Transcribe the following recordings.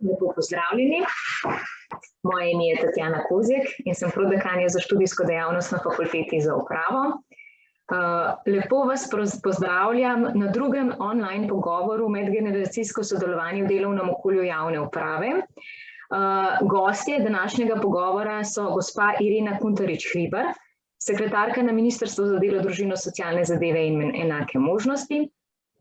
Lepo pozdravljeni. Moje ime je Tatjana Kozjek in sem prodekanja za študijsko dejavnost na Fakulteti za upravo. Lepo vas pozdravljam na drugem online pogovoru medgeneracijsko sodelovanje v delovnem okolju javne uprave. Gostje današnjega pogovora so gospa Irena Kuntarič-Hribar, sekretarka na Ministrstvu za delo, družino, socialne zadeve in enake možnosti,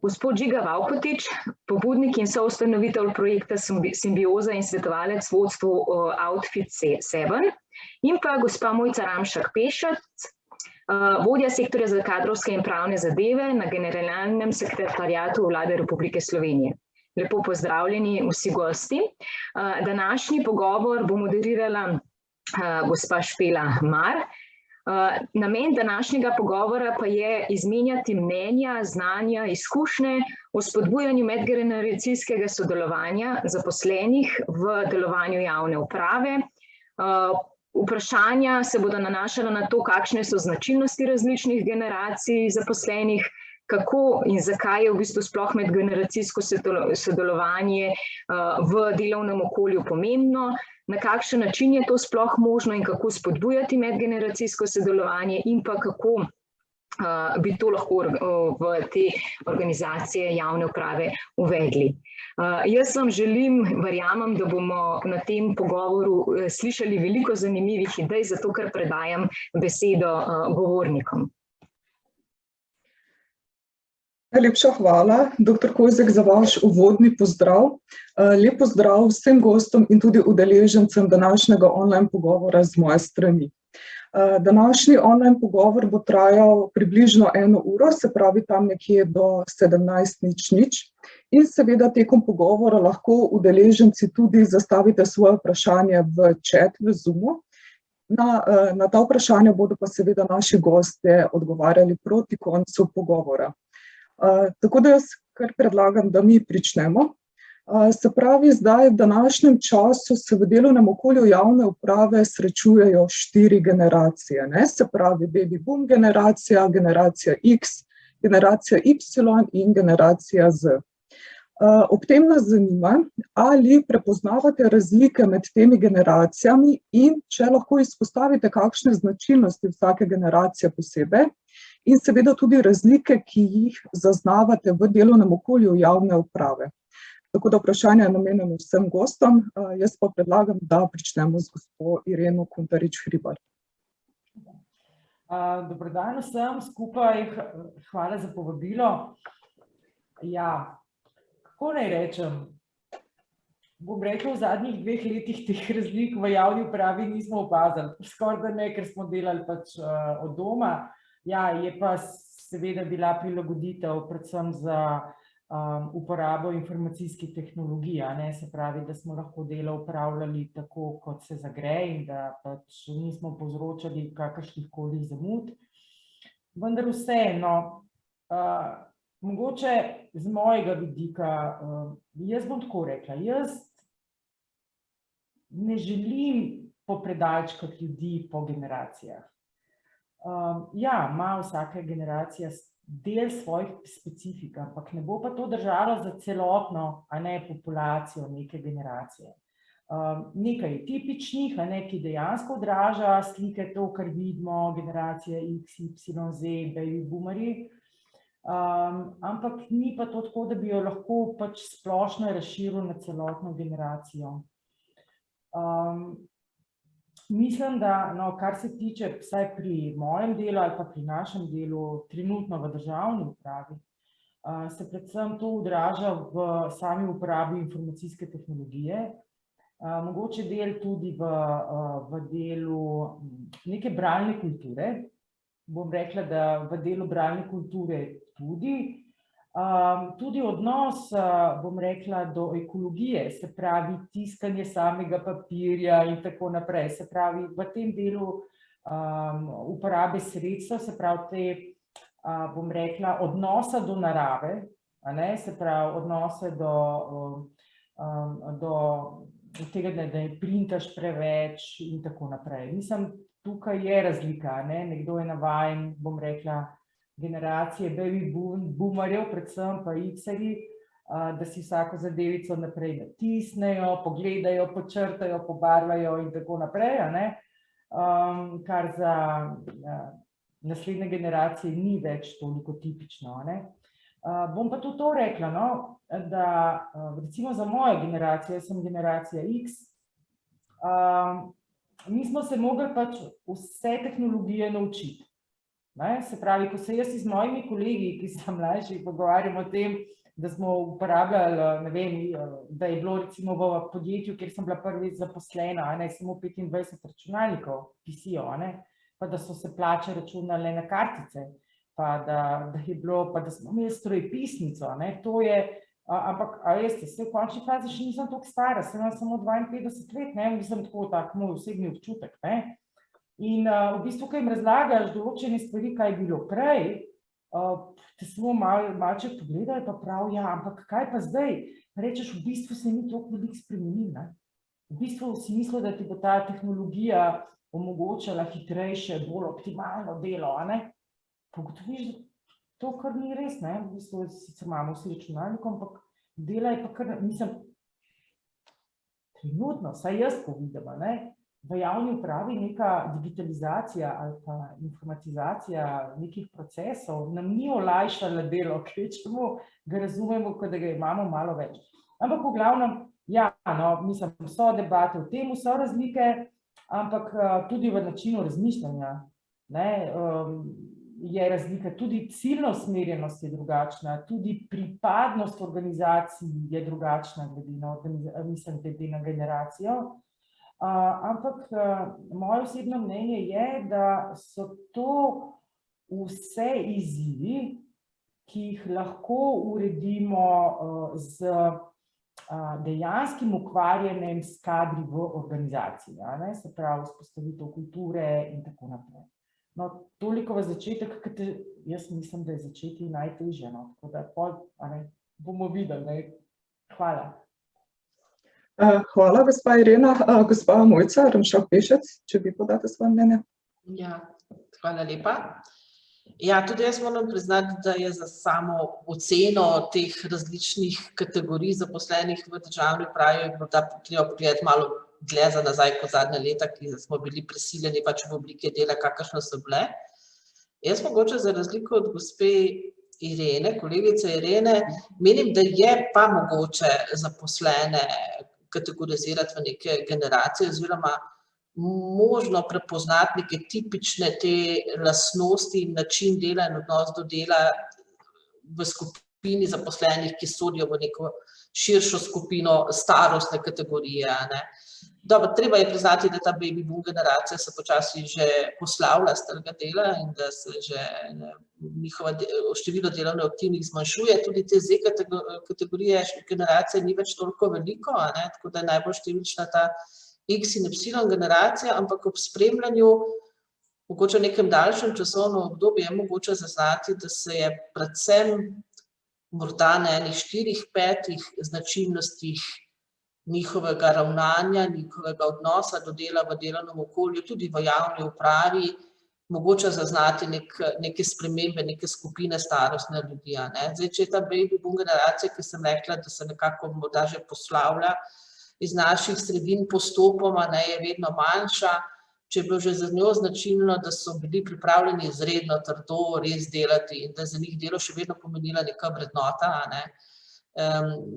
gospod Žiga Vavkotič, pobudnik in soustanovitelj projekta Simbioza in svetovalec vodstvu Outfit 7, in pa gospa Mojca Ramšak-Pešec, vodja sektorja za kadrovske in pravne zadeve na Generalnem sekretariatu Vlade Republike Slovenije. Lepo pozdravljeni vsi gosti. Današnji pogovor bo moderirala gospa Špela Mar. Namen današnjega pogovora pa je izmenjati mnenja, znanja, izkušnje o spodbujanju medgeneracijskega sodelovanja zaposlenih v delovanju javne uprave. Vprašanja se bodo nanašala na to, kakšne so značilnosti različnih generacij zaposlenih, kako in zakaj je v bistvu sploh medgeneracijsko sodelovanje v delovnem okolju pomembno, na kakšen način je to sploh možno in kako spodbujati medgeneracijsko sodelovanje in pa kako bi to lahko v te organizacije javne uprave uvedli. Jaz vam želim, verjamem, da bomo na tem pogovoru slišali veliko zanimivih idej, zato ker predajam besedo govornikom. Najlepša hvala, dr. Kozjek, za vaš uvodni pozdrav. Lep pozdrav vsem gostom in tudi udeležencem današnjega online pogovora z moje strani. Današnji online pogovor bo trajal približno 1 uro, se pravi tam nekje do 17:00. In seveda tekom pogovora lahko udeleženci tudi zastavite svoje vprašanje v chat v Zoomu. Na ta vprašanja bodo pa seveda naši gostje odgovarjali proti koncu pogovora. Tako da jaz kar predlagam, da mi pričnemo. Se pravi, zdaj v današnjem času se v delovnem okolju javne uprave srečujejo 4 generacije, ne? Se pravi baby boom generacija, generacija X, generacija Y in generacija Z. Ob tem nas zanima, ali prepoznavate razlike med temi generacijami in če lahko izpostavite kakšne značilnosti vsake generacije posebej, in seveda tudi razlike, ki jih zaznavate v delovnem okolju javne uprave. Tako da vprašanje je namenjeno vsem gostom, jaz pa predlagam, da pričnemo z gospo Ireno Kuntarič-Hribar. Dober dan vsem skupaj, hvala za povabilo. Ja, kako naj rečem? Bom rekla, v zadnjih 2 letih teh razlik v javni upravi nismo opazili. Skoraj da ne, ker smo delali pač od doma. Ja, je pa seveda bila prilagoditev predvsem za uporabo informacijskih tehnologij, ne, se pravi, da smo lahko delo upravljali tako, kot se zagre in da pač nismo povzročali kakršnihkoli zamud. Vendar vseeno, mogoče z mojega vidika, jaz bom tako rekla, jaz ne želim popredalčkati ljudi po generacijah. Ja, ima vsaka generacija del svojih specifik, ampak ne bo pa to držalo za celotno, a ne, populacijo neke generacije. Nekaj je tipičnih, a ne, ki dejansko odraža slike to, kar vidimo, generacija X, Y, Z, baby boomerji, ampak ni pa to tako, da bi jo lahko pač splošno razširil na celotno generacijo. Mislim, da, no, kar se tiče, vsaj pri mojem delu ali pa pri našem delu, trenutno v državni upravi, se predvsem to odraža v sami uporabi informacijske tehnologije, mogoče del tudi v delu neke bralne kulture. Bom rekla, da v delu bralne kulture tudi odnos, bom rekla, do ekologije, se pravi tiskanje samega papirja in tako naprej. Se pravi, v tem delu uporabe sredstev, se pravi te, bom rekla, odnosa do narave, a ne, se pravi odnose do tega, da ne printaš preveč in tako naprej. Mislim, tukaj je razlika, ne, nekdo je navajen, bom rekla, generacije baby boomerjev, predvsem pa X-erji, da si vsako zadevico naprej natisnejo, pogledajo, počrtajo, pobarvajo in tako naprej, kar za naslednje generacije ni več toliko tipično. Bom pa tudi to rekla, da recimo za mojo generacijo, jaz sem generacija X, mi smo se mogli pač vse tehnologije naučiti. Se pravi, ko se jaz z mojimi kolegi, ki so mlajši, pogovarjam o tem, da smo uporabljali, ne vem, da je bilo recimo v podjetju, kjer sem bila prvič zaposlena, samo 25 računalnikov, PC-ov, pa da so se plače računale na kartice, pa da je bilo, pa da smo imeli strojepisnico, to je, ampak, a veste, v končni fazi še nisem toliko stara, sem imela samo 52 let, mislim tako tak moj osebni občutek, in v bistvu, ko jim razlagaš določene stvari, kaj je bilo prej, te samo malček pogledajo, pa prav, ja, ampak kaj pa zdaj? Rečeš, v bistvu se ni toliko veliko spremenilo, v bistvu si mislil, da ti bo ta tehnologija omogočala hitrejše, bolj optimalno delo, pa ugotoviš, da to kar ni res, v bistvu sicer imamo vsi računalnikom, ampak dela je pa kar, mislim, trenutno, saj jaz ko vidim, v javni upravi neka digitalizacija ali pa informatizacija nekih procesov nam ni olajšala delo, kvečemu ga razumemo, kot da ga imamo malo več. Ampak v glavnem, ja, mislim, so debate v tem, so razlike, ampak tudi v načinu razmišljanja je razlika, tudi ciljna usmerjenost je drugačna, tudi pripadnost organizaciji je drugačna glede na generacijo. Ampak moje osebno mnenje je, da so to vse izzivi, ki jih lahko uredimo z dejanskim ukvarjanjem s kadri v organizaciji, se pravi vzpostavitev kulture in tako naprej. Toliko v začetek, ker jaz mislim, da je začeti najtežje, tako da bomo videli. Hvala. Hvala, gospa Irena. Gospa Mojca Ramšak-Pešec, če bi podate svoje mnenje. Ja, hvala lepa. Ja, tudi jaz moram priznati, da je za samo oceno teh različnih kategorij zaposlenih v državni upravi morda treba pogledati malo dlje za nazaj kot zadnja leta, ki smo bili prisiljeni pač v oblike dela, kakršne so bile. Jaz mogoče za razliko od gospe Irene, kolegice Irene, menim, da je pa mogoče zaposlene kategorizirati v neke generacije oziroma možno prepoznati neke tipične te lastnosti in način dela in odnos do dela v skupini zaposlenih, ki sodijo v neko širšo skupino starostne kategorije. Dobro, treba je priznati, da ta baby boom generacija se počasi že poslavlja s trga dela in da se že njihovo število delovno aktivnih zmanjšuje. Tudi te Z kategorije generacije ni več toliko veliko, tako da je najbolj številčna ta X in Y generacija, ampak ob spremljanju, mogoče v nekem daljšem časovnem obdobju, je mogoče zaznati, da se je predvsem morda na enih 4-5 značilnostih njihovega ravnanja, njihovega odnosa do dela v delovnem okolju, tudi v javni upravi, mogoče zaznati neke spremembe, neke skupine starostne ljudi. Zdaj, če je ta baby boom generacija, ki sem rekla, da se nekako morda že poslavlja iz naših sredin postopoma, je vedno manjša, če je bilo že za njo značilno, da so bili pripravljeni izredno trdo res delati in da za njih delo še vedno pomenila neka vrednota,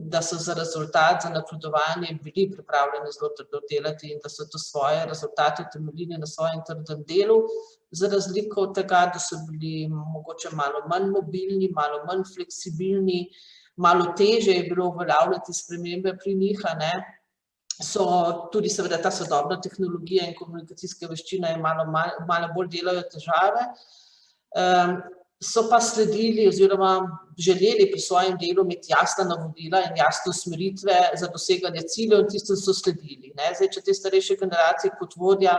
da so za rezultat, za napredovanje bili pripravljeni zelo trdo delati in da so to svoje rezultate temeljili na svojem trdem delu, za razliko od tega, da so bili mogoče malo manj mobilni, malo manj fleksibilni, malo težje je bilo uveljavljati spremembe pri njih, so tudi seveda ta sodobna tehnologija in komunikacijske veščine malo bolj delajo težave. So pa sledili oziroma želeli pri svojem delu imeti jasna navodila in jasne usmeritve za doseganje ciljev in tistem so sledili. Zdaj, če te starejše generacije kot vodja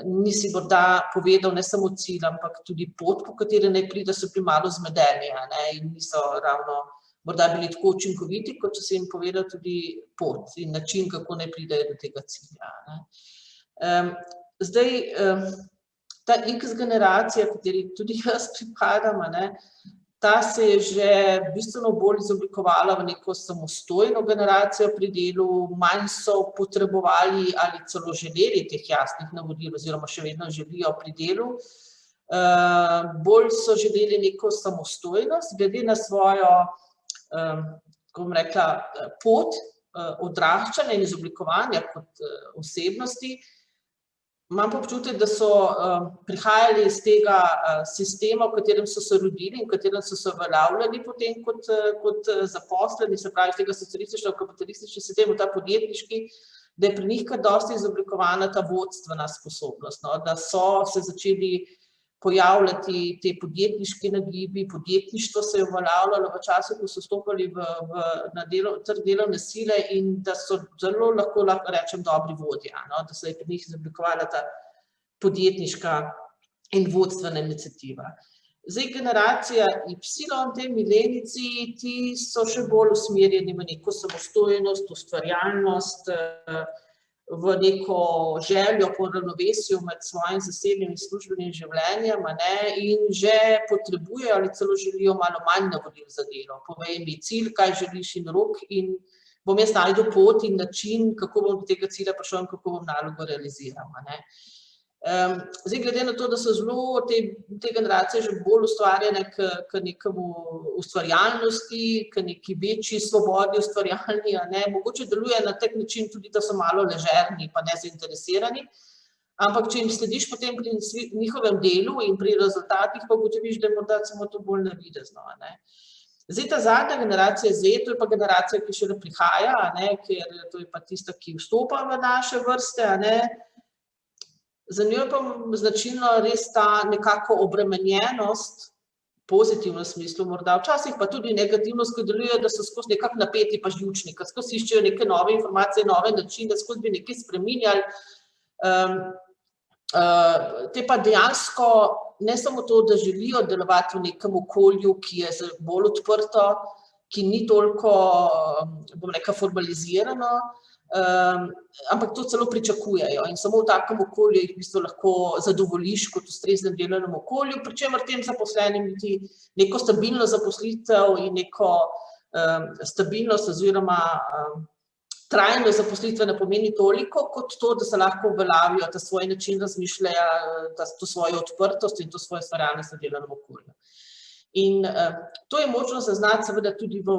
nisi morda povedal ne samo cilj, ampak tudi pot, po kateri naj pride, so bili malo zmedeni in niso ravno morda bili tako učinkoviti, kot če si jim povedal tudi pot in način, kako naj pridejo do tega cilja. Zdaj, ta X generacija, kateri tudi jaz pripadam, Ta se je že bistveno bolj izoblikovala v neko samostojno generacijo pri delu, manj so potrebovali ali celo želeli teh jasnih navodil oziroma še vedno želijo pri delu. Bolj so želeli neko samostojnost, glede na svojo, kako bom rekla, pot odraščanja in izoblikovanja kot osebnosti. Imam pa občutek, da so prihajali iz tega sistema, v katerem so se rodili in v katerem so se uveljavljali potem kot zaposleni, se pravi iz tega socialističnega, kapitalističnega sistema, ta podjetniški, da je pri njih kar dosti izoblikovana ta vodstvena sposobnost, da so se začeli pojavljati te podjetniški nagibi, podjetništvo se je uveljavljalo v času, ko so stopali na trg delovne sile in da so zelo lahko rečem dobri vodje, da se je pri njih izoblikovala ta podjetniška in vodstvena iniciativa. Zdaj, generacija Y, te milenijci, ti so še bolj usmerjeni v neko samostojnost, ustvarjalnost, v neko željo po ravnovesju med svojim zasebnim in službenim življenjem, in že potrebujejo ali celo želijo malo manj navodil za delo. Povej mi cilj, kaj želiš in rok in bom jaz najdel pot in način, kako bom do tega cilja prišel in kako bom nalogo realiziral. Zdaj, glede na to, da so zelo te generacije že bolj ustvarjene k nekemu ustvarjalnosti, k neki večji svobodi ustvarjalni, mogoče deluje na tak način tudi, da so malo ležerni pa nezainteresirani, ampak če jim slediš potem pri njihovem delu in pri rezultatih, pa ugotoviš, da je morda samo to bolj navidezno. Zdaj, ta zadnja generacija Z, to je pa generacija, ki šele prihaja, ker to je pa tista, ki vstopa v naše vrste, za njo je pa značilno res ta nekako obremenjenost, pozitivno smislu morda, včasih pa tudi negativno, ko delujejo, da so skozi nekako napeti pa živčni, ker skozi iščejo neke nove informacije, nove načine, skozi bi nekaj spreminjali. Te pa dejansko ne samo to, da želijo delovati v nekem okolju, ki je bolj odprto, ki ni toliko, bom rekla, formalizirano, ampak to celo pričakujejo in samo v takem okolju jih v bistvu lahko zadovoljiš kot ustreznem delovnem okolju, pri čemer tem zaposlenim ti neko stabilno zaposlitev in neko stabilnost oziroma trajno zaposlitve ne pomeni toliko, kot to, da se lahko uveljavijo ta svoj način razmišljanja, to svojo odprtost in to svojo ustvarjalnost v delovnem okolju. In to je možno zaznati seveda tudi v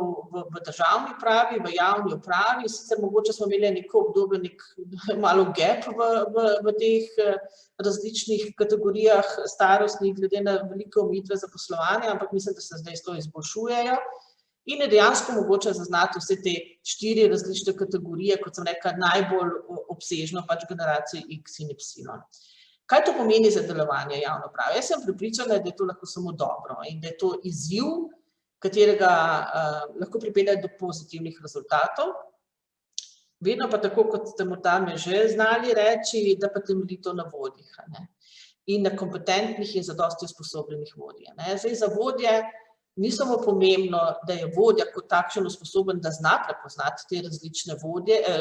državni upravi, v javni upravi, sicer mogoče smo imeli neko obdobje, malo gap v teh različnih kategorijah starostnih, glede na velike omejitve zaposlovanja, ampak mislim, da se zdaj to izboljšujejo. In je dejansko mogoče zaznati vse te 4 različne kategorije, kot sem rekla, najbolj obsežno pač generacije X in Y. Kaj to pomeni za delovanje javne uprave? Jaz sem prepričana, da je to lahko samo dobro in da je to izziv, katerega lahko pripelje do pozitivnih rezultatov. Vedno pa tako, kot ste morda me že znali reči, da pa temelji to na vodjih in na kompetentnih in zadosti usposobljenih vodjih. Zdaj, za vodje ni samo pomembno, da je vodja kot takšen usposoben, da zna prepoznati te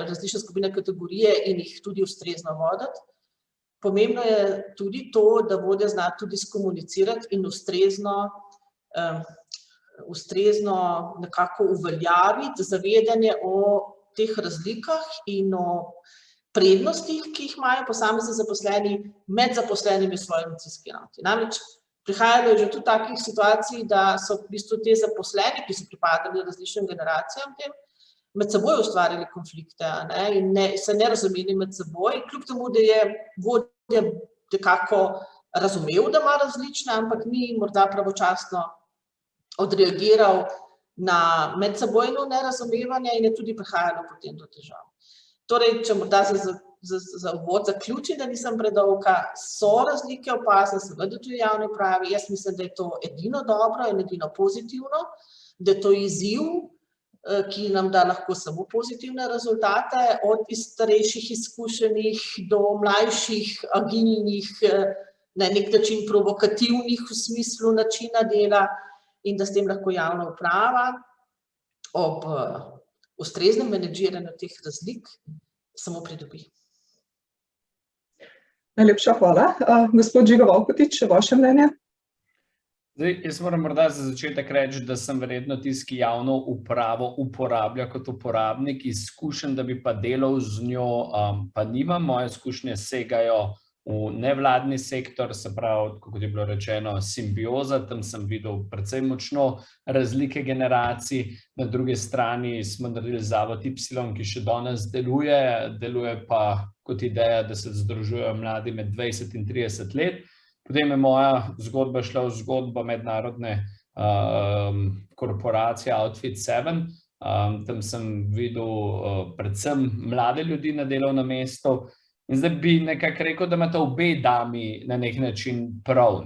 različne skupine kategorije in jih tudi ustrezno voditi. Pomembno je tudi to, da vodja zna tudi skomunicirati in ustrezno nekako uveljaviti zavedanje o teh razlikah in o prednostih, ki jih imajo posamezni zaposleni med zaposlenimi v svoji organizacijski enoti. Namreč prihajalo je že tudi takih situacij, da so v bistvu te zaposleni, ki so pripadali različnim generacijam, med seboj ustvarjali konflikte in se ne razumeli med seboj, kljub temu, da je vodja nekako razumel, da ima različne, ampak ni morda pravočasno odreagiral na medsebojno nerazumevanje in je tudi prihajalo potem do težav. Torej, če morda za uvod zaključim, da nisem predolga, so razlike opazne, seveda tudi v javni upravi, jaz mislim, da je to edino dobro in edino pozitivno, da je to izziv, ki nam da lahko samo pozitivne rezultate, od starejših izkušenih do mlajših, agilnih, na nek način provokativnih v smislu načina dela in da s tem lahko javna uprava ob ustreznem menedžiranju teh razlik samo pridobi. Najlepša hvala. Gospod Žiga Valkotič, vaše mnenje? Zdaj, jaz moram morda za začetek reči, da sem verjetno tisti, ki javno upravo uporablja kot uporabnik, izkušen, da bi pa delal z njo, pa nimam. Moje izkušnje segajo v nevladni sektor, se pravi, kot je bilo rečeno, simbioza, tam sem videl precej močno razlike generacij. Na drugi strani smo naredili Zavod Y, ki še danes deluje pa kot ideja, da se združujejo mladi med 20 in 30 let. Potem je moja zgodba šla v zgodbo mednarodne korporacije Outfit 7. Tam sem videl predvsem mlade ljudi na delovnem mestu. In zdaj bi nekako rekel, da imate obe dami na nek način prav.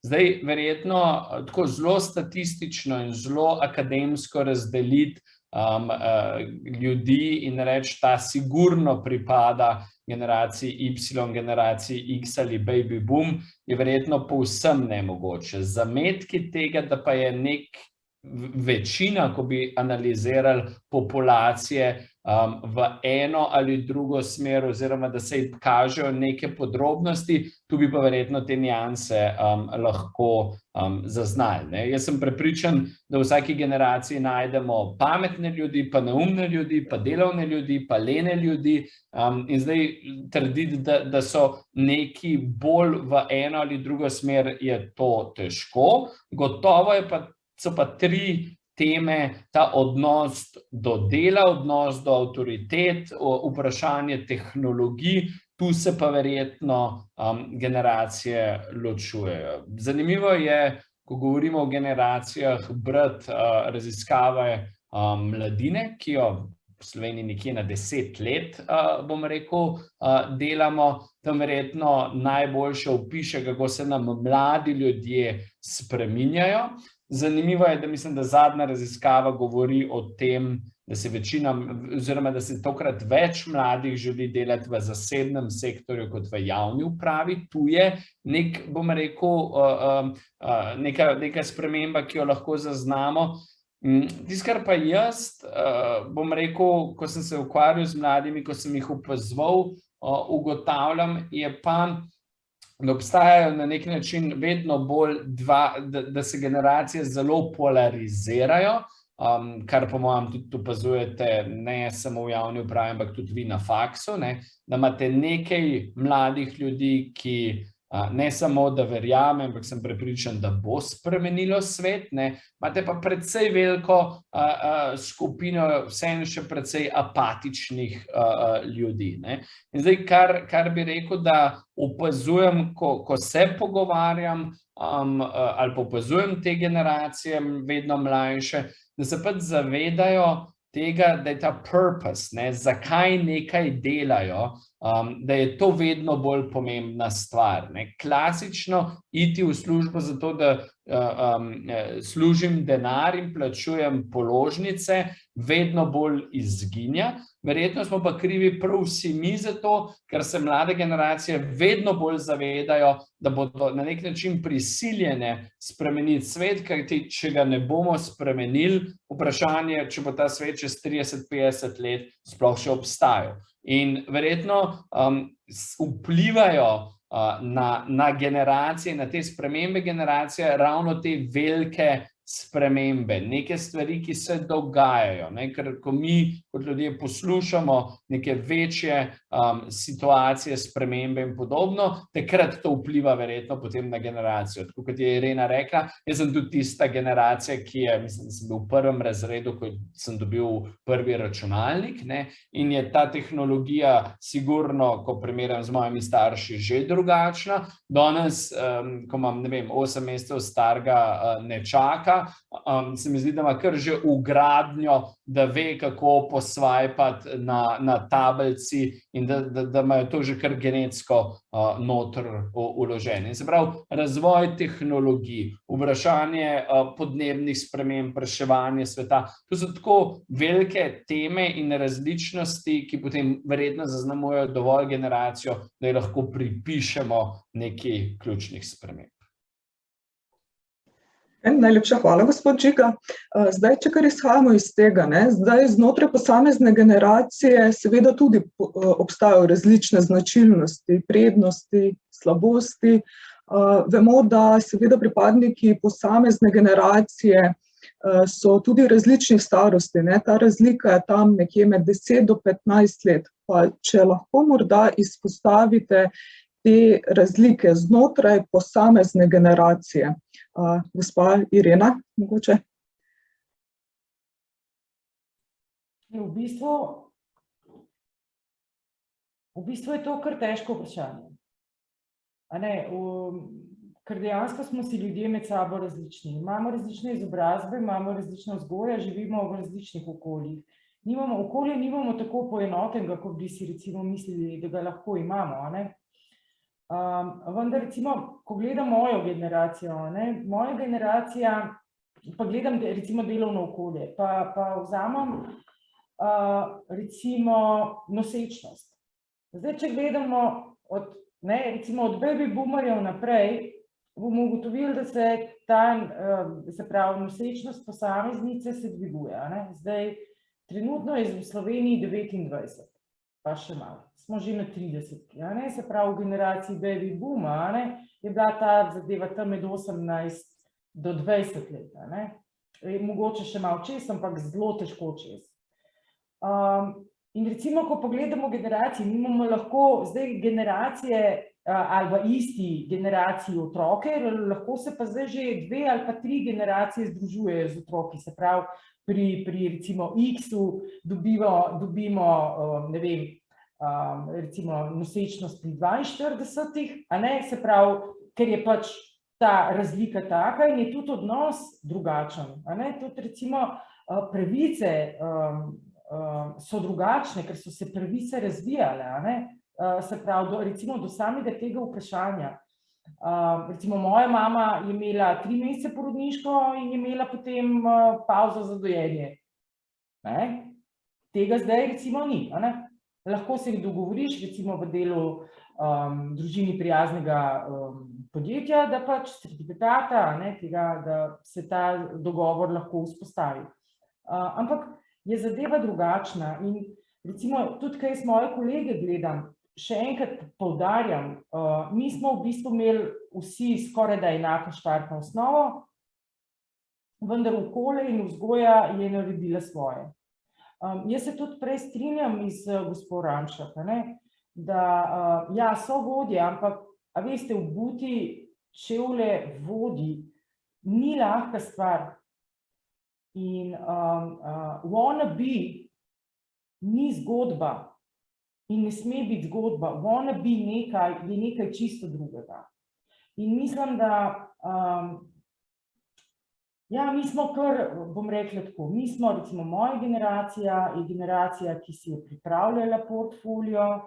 Zdaj, verjetno tako zelo statistično in zelo akademsko razdeliti ljudi in reči, ta sigurno pripada generaciji Y, generaciji X ali baby boom, je verjetno povsem nemogoče. Zametki tega, da pa je večina, ko bi analizirali populacije v eno ali drugo smer, oziroma da se kažejo neke podrobnosti, tu bi pa verjetno te nianse lahko zaznali. Jaz sem prepričan, da v vsaki generaciji najdemo pametne ljudi, pa neumne ljudi, pa delovne ljudi, pa lene ljudi. In zdaj trditi, da so neki bolj v eno ali drugo smer, je to težko. Gotovo so pa tri teme: ta odnos do dela, odnos do avtoritet, vprašanje tehnologij. Tu se pa verjetno generacije ločujejo. Zanimivo je, ko govorimo o generacijah, brati raziskave mladine, ki jo v Sloveniji nekje na 10 let, bom rekel, delamo. Tam verjetno najboljše opiše, kako se nam mladi ljudje spreminjajo. Zanimivo je, da mislim, da zadnja raziskava govori o tem, da se večina, oziroma da se tokrat več mladih želi delati v zasebnem sektorju kot v javni upravi. Tu je bom rekel, neka sprememba, ki jo lahko zaznamo. Tisto, kar pa jaz, bom rekel, ko sem se ukvarjal z mladimi, ko sem jih opazoval, ugotavljam, je pa, da obstajajo na nek način vedno bolj da se generacije zelo polarizirajo, kar po mojem tudi opazujete ne samo v javni upravi, ampak tudi vi na faksu, da imate nekaj mladih ljudi, ki ne samo, da verjame, ampak sem prepričan, da bo spremenilo svet, imate pa precej veliko skupino vseeno še precej apatičnih ljudi. In zdaj, kar bi rekel, da opazujem, ko se pogovarjam ali pa opazujem te generacije vedno mlajše, da se pač zavedajo tega, da je ta purpose, zakaj nekaj delajo, da je to vedno bolj pomembna stvar. Klasično iti v službo zato, da služim denar in plačujem položnice, vedno bolj izginja. Verjetno smo pa krivi prav vsi mi za to, ker se mlade generacije vedno bolj zavedajo, da bodo na nek način prisiljene spremeniti svet, kajti če ga ne bomo spremenili, vprašanje, če bo ta svet čez 30-50 let sploh še obstajal. In verjetno vplivajo na generacije, na te spremembe generacije, ravno te velike spremembe, neke stvari, ki se dogajajo. Ker ko mi kot ljudje poslušamo neke večje situacije, spremembe in podobno, takrat to vpliva verjetno potem na generacijo. Tako kot je Irena rekla, jaz sem tudi tista generacija, ki je, mislim, da sem bil v prvem razredu, ko sem dobil prvi računalnik, in je ta tehnologija sigurno, ko primerjam z mojimi starši, že drugačna. Danes, ko imam, 8 mesecev starega nečaka, se mi zdi, da ima kar že vgradnjo, da ve, kako posvajpati na tablici in da imajo to že kar genetsko noter vloženo. In se pravi, razvoj tehnologij, vprašanje podnebnih sprememb, reševanje sveta, to so tako velike teme in različnosti, ki potem verjetno zaznamujejo dovolj generacijo, da jih lahko pripišemo nekaj ključnih sprememb. Najlepša hvala, gospod Žiga. Zdaj, če kar izhajamo iz tega, zdaj znotraj posamezne generacije seveda tudi obstajajo različne značilnosti, prednosti, slabosti. Vemo, da seveda pripadniki posamezne generacije so tudi različnih starosti, ne? Ta razlika je tam nekje med 10 do 15 let. Pa če lahko morda izpostavite te razlike znotraj posamezne generacije. Gospa Irena, mogoče? V bistvu je to kar težko vprašanje. Ker dejansko smo si ljudje med sabo različni. Imamo različne izobrazbe, imamo različne vzgoje, živimo v različnih okoljih. Okolje nimamo tako poenotenega, kot bi si recimo mislili, da ga lahko imamo. Vendar recimo, ko gledam mojo generacijo, moja generacija, pa gledam recimo delovno okolje, pa vzamem recimo nosečnost. Zdaj, če gledamo recimo od baby boomerjev naprej, bomo ugotovili, da se pravi nosečnost posameznice se dviguje. Zdaj, trenutno je v Sloveniji 29, pa še malo. Smo že na 30, se pravi v generaciji baby booma, je bila ta zadeva tam med 18 do 20 let. Mogoče še malo čez, ampak zelo težko čez. In recimo, ko pogledamo generacije, mi imamo lahko zdaj generacije ali v isti generaciji otroke, lahko se pa zdaj že 2 ali pa 3 generacije združujejo z otroki, se pravi pri recimo X-u dobimo, ne vem, recimo nosečnost pri 42, se pravi, ker je pač ta razlika taka in je tudi odnos drugačen. Tudi recimo pravice so drugačne, ker so se pravice razvijale, se pravi, recimo do samega tega vprašanja. Recimo moja mama je imela 3 mesece porodniško in je imela potem pavzo za dojenje. Tega zdaj recimo ni. Lahko se jih dogovoriš recimo v delu družini prijaznega podjetja, da pač certifikata, da se ta dogovor lahko vzpostavi. Ampak je zadeva drugačna in recimo tudi, kaj jaz moje kolege gledam, še enkrat poudarjam, mi smo v bistvu imeli vsi skoraj da enako štartno osnovo, vendar okolje in vzgoja je naredila svoje. Jaz se tudi prej strinjam z gospo Ramšak, da ja, so vodje, ampak a veste, obuti čevlje vodji ni lahka stvar. In wannabe ni zgodba in ne sme biti zgodba. Wannabe je nekaj čisto drugega. In mislim, da ja, mi smo kar, bom rekla tako, mi smo recimo moja generacija, je generacija, ki si je pripravljala portfolio,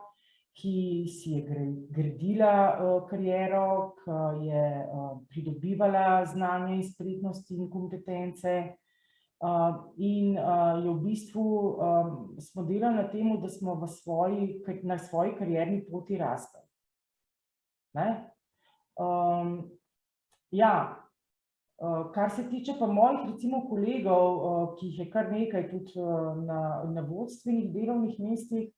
ki si je gradila kariero, ki je pridobivala znanje in spretnosti in kompetence. In je v bistvu smo delali na tem, da smo na svoji karierni poti rasli. Ja, kar se tiče pa mojih recimo kolegov, ki jih je kar nekaj tudi na vodstvenih delovnih mestih,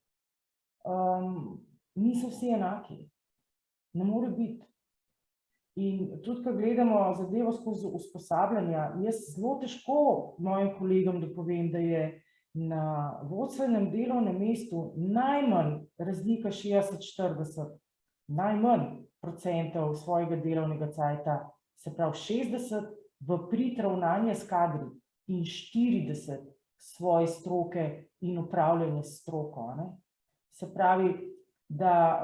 niso vsi enaki. Ne more biti. In tudi, ko gledamo zadevo skozi usposabljanja, jaz zelo težko mojim kolegom dopovem, da je na vodstvenem delovnem mestu najmanj razlika 60-40, najmanj procentov svojega delovnega cajta, se pravi 60 v prid ravnanja s kadri in 40 svoje stroke in upravljanje s stroko. Se pravi, da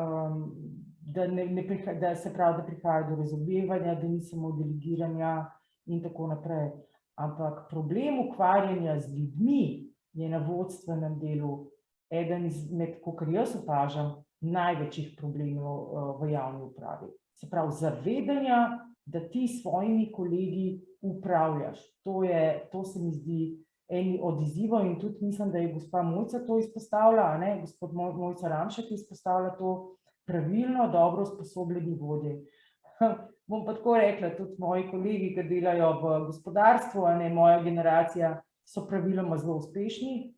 prihaja do razumevanja, da ni samo delegiranja in tako naprej. Ampak problem ukvarjanja z ljudmi je na vodstvenem delu eden izmed, kakor jaz opažam, največjih problemov v javni upravi. Se pravi, zavedanja, da ti s svojimi kolegi upravljaš. To se mi zdi eni od izzivov in tudi mislim, da je gospa Mojca to izpostavila, gospod Mojca Ramšak izpostavlja to, pravilno, dobro usposobljeni vodje. Bom pa tako rekla, tudi moji kolegi, ki delajo v gospodarstvu, moja generacija, so praviloma zelo uspešni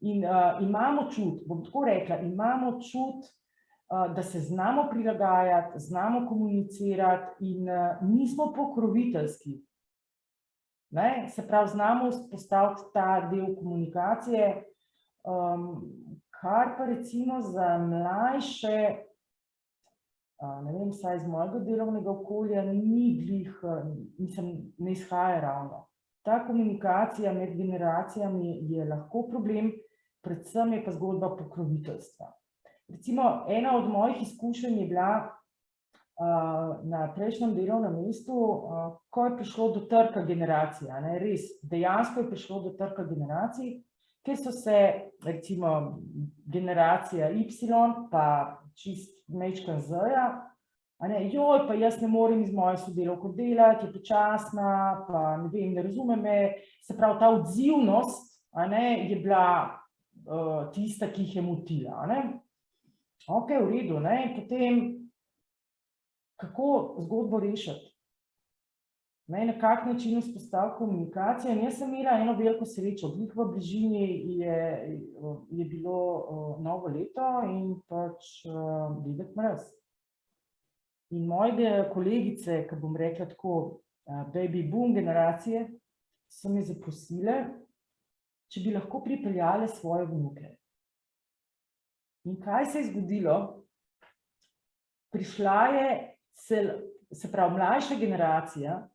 in imamo čut, bom tako rekla, imamo čut da se znamo prilagajati, znamo komunicirati in nismo pokroviteljski. Se pravi, znamo postaviti ta del komunikacije, kar pa recimo za mlajše, ne vem, vsaj iz mojega delovnega okolja, ni glih, ne izhaja ravno. Ta komunikacija med generacijami je lahko problem, predvsem je pa zgodba pokroviteljstva. Recimo, ena od mojih izkušenj je bila na prejšnjem delovnem mestu, ko je prišlo do trka generacij, res, dejansko je prišlo do trka generacij, ker so se, recimo, generacija Y pa čist mečkan Z-ja, joj, pa jaz ne morem iz moje sodelavko delati, je počasna, pa ne vem, ne razume me, se pravi, ta odzivnost je bila tista, ki jih je motila. Ok, v redu, potem kako zgodbo rešiti? Na kak način vzpostaviti komunikacijo? In jaz sem imela eno veliko srečo. Glih v bližini je bilo novo leto in pač Dedek Mraz. In moje kolegice, ki bom rekla tako, baby boom generacije, so me zaprosile, če bi lahko pripeljale svoje vnuke. In kaj se je zgodilo? Prišla je, se pravi, mlajša generacija,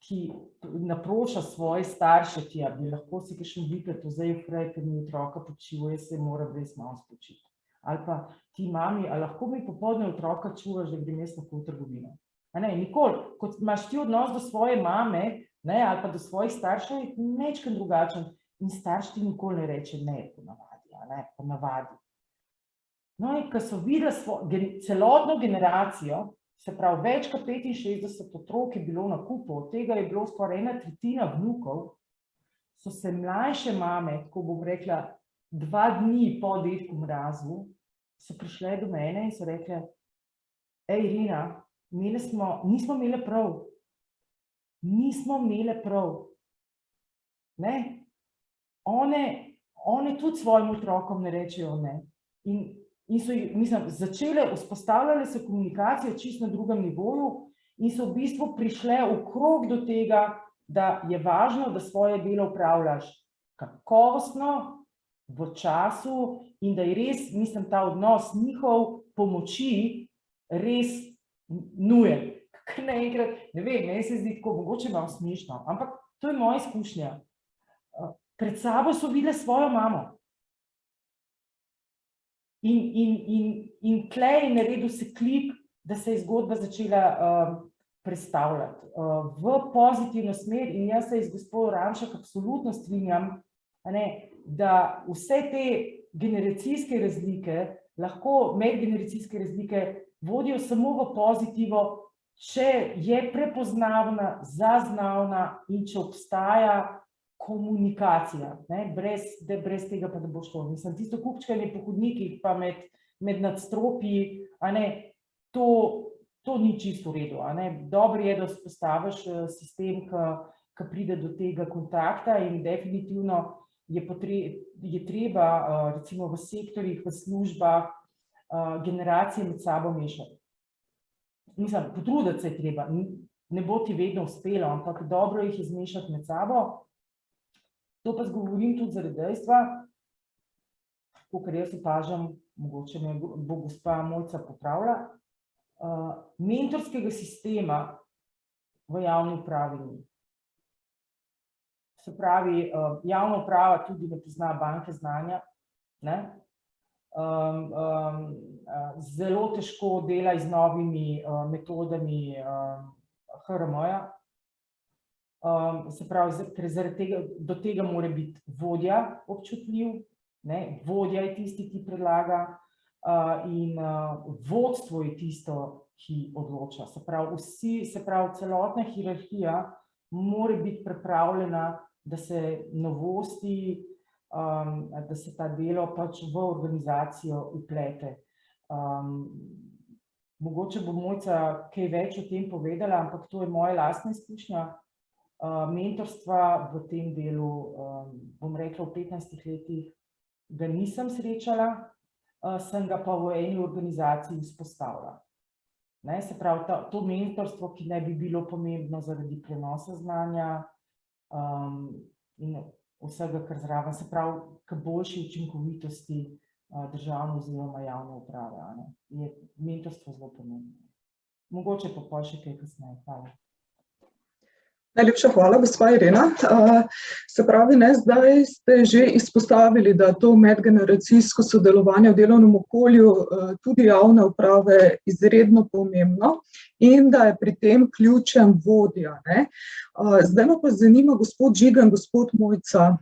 ki naproša svoje starše, ki bi lahko si kakšen vikend vzeli fraj, ker mi otroka počiva, jaz se mora brez malo spočiti. Ali pa ti mami, a lahko mi popoldne otroka čuvaš, da grem jaz lahko v trgovino. Nikoli, kot imaš ti odnos do svoje mame, ali pa do svojih staršev, je nečkan drugačen. In starš ti nikoli ne reče ne, po navadi. No in ko so videli celotno generacijo, se pravi, več kot 65 otrok je bilo na kupu, od tega je bilo skoraj 1/3 vnukov, so se mlajše mame, tako bom rekla, 2 dni po Dedku Mrazu, so prišle do mene in so rekle, Irina, nismo imele prav. Nismo imele prav. One tudi svojim otrokom ne rečejo ne. In so, začele, vzpostavljale so komunikacijo čisto na drugem nivoju in so v bistvu prišle okrog do tega, da je važno, da svoje delo opravljaš kakovostno, v času in da je res, ta odnos njihov pomoči res nujen. Ker naenkrat, ne vem, meni se zdi tako, mogoče malo smešno, ampak to je moja izkušnja. Pred sabo so videli svojo mamo. In tlej je naredil se klik, da se je zgodba začela prestavljati v pozitivno smer in jaz se z gospodom Ramšak absolutno strinjam, da vse te generacijske razlike, lahko medgeneracijske razlike vodijo samo v pozitivo, če je prepoznavna, zaznavna in če obstaja komunikacija, brez tega pa ne bo šlo. Tisto kupčkanje po hodnikih pa med nadstropji, to ni čisto v redu. Dobro je, da vzpostaviš sistem, ki pride do tega kontakta in definitivno je treba recimo v sektorjih, v službah generacije med sabo mešati. Potruditi se je treba, ne bo ti vedno uspelo, ampak dobro jih je zmešati med sabo. To pa govorim tudi zaradi dejstva, kakor jaz opažam, mogoče me bo gospa Mojca popravila, mentorskega sistema v javni upravi ni. Se pravi, javna uprava tudi ne pozna banke znanja, zelo težko dela z novimi metodami HRM-ja. Se pravi, ker do tega mora biti vodja občutljiv, vodja je tisti, ki predlaga in vodstvo je tisto, ki odloča. Se pravi, celotna hierarhija mora biti pripravljena, da se novosti, da se ta delo pač v organizacijo vplete. Mogoče bo Mojca kaj več o tem povedala, ampak to je moja lastna izkušnja. Mentorstva v tem delu, bom rekla, v 15 letih ga nisem srečala sem ga pa v eni organizaciji izpostavila. Se pravi, to mentorstvo, ki ne bi bilo pomembno zaradi prenosa znanja in vsega, kar zraven, se pravi, k boljši učinkovitosti državne oziroma javne uprave, je mentorstvo zelo pomembno. Mogoče pa pol še kaj kasneje. Hvala. Najlepša hvala, gospa Irena. Se pravi, zdaj ste že izpostavili, da to medgeneracijsko sodelovanje v delovnem okolju tudi javne uprave izredno pomembno in da je pri tem ključen vodja. Zdaj me pa zanima, gospod Žigan, gospod Mojca,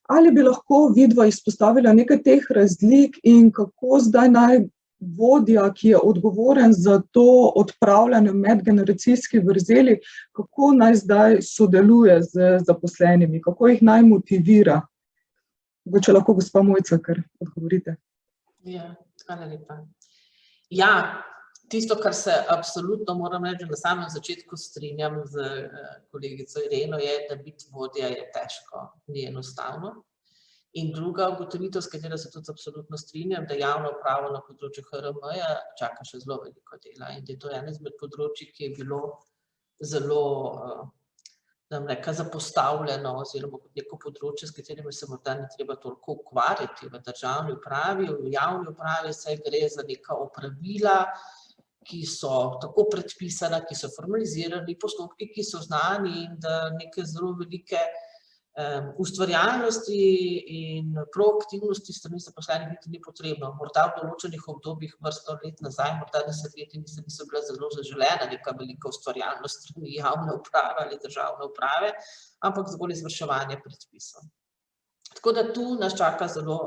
ali bi lahko vidva izpostavila nekaj teh razlik in kako zdaj naj vodja, ki je odgovoren za to odpravljanje medgeneracijskih vrzeli, kako naj zdaj sodeluje z zaposlenimi, kako jih naj motivira? Če lahko gospa Mojca, kar odgovorite. Ja, hvala lepa. Ja, tisto, kar se absolutno moram reči, na samem začetku strinjam z kolegico Ireno, je, da biti vodja je težko, ni enostavno. In druga ugotovitev, s katero se tudi absolutno strinjam, da javno upravo na področju HRM-ja čaka še zelo veliko dela in da je to eno izmed področij, ki je bilo zelo, da bom rekla, zapostavljeno oziroma kot neko področje, s katerim se morda ne treba toliko ukvarjati v državni upravi, v javni upravi, saj gre za neka opravila, ki so tako predpisana, ki so formalizirani, postopki, ki so znani in da neke zelo velike ustvarjalnosti in proaktivnosti strani zaposlenih niti ni potrebno. Morda v določenih obdobjih vrsto let nazaj, morda desetletji niso bila zelo zaželena neka velika ustvarjalnost strani javne uprave ali državne uprave, ampak zgolj izvrševanje predpisov. Tako da tu nas čaka zelo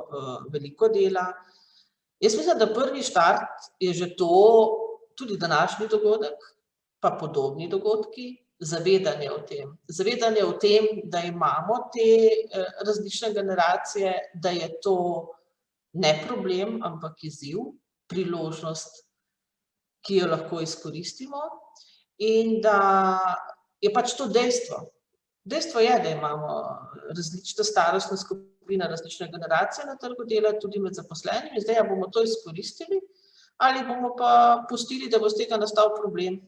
veliko dela. Jaz mislim, da prvi štart je že to, tudi današnji dogodek, pa podobni dogodki, zavedanje o tem. Zavedanje o tem, da imamo te različne generacije, da je to ne problem, ampak izziv, priložnost, ki jo lahko izkoristimo in da je pač to dejstvo. Dejstvo je, da imamo različne starostne skupine, različne generacije na trgu dela, tudi med zaposlenimi. Zdaj, bomo to izkoristili ali bomo pa pustili, da bo z tega nastal problem.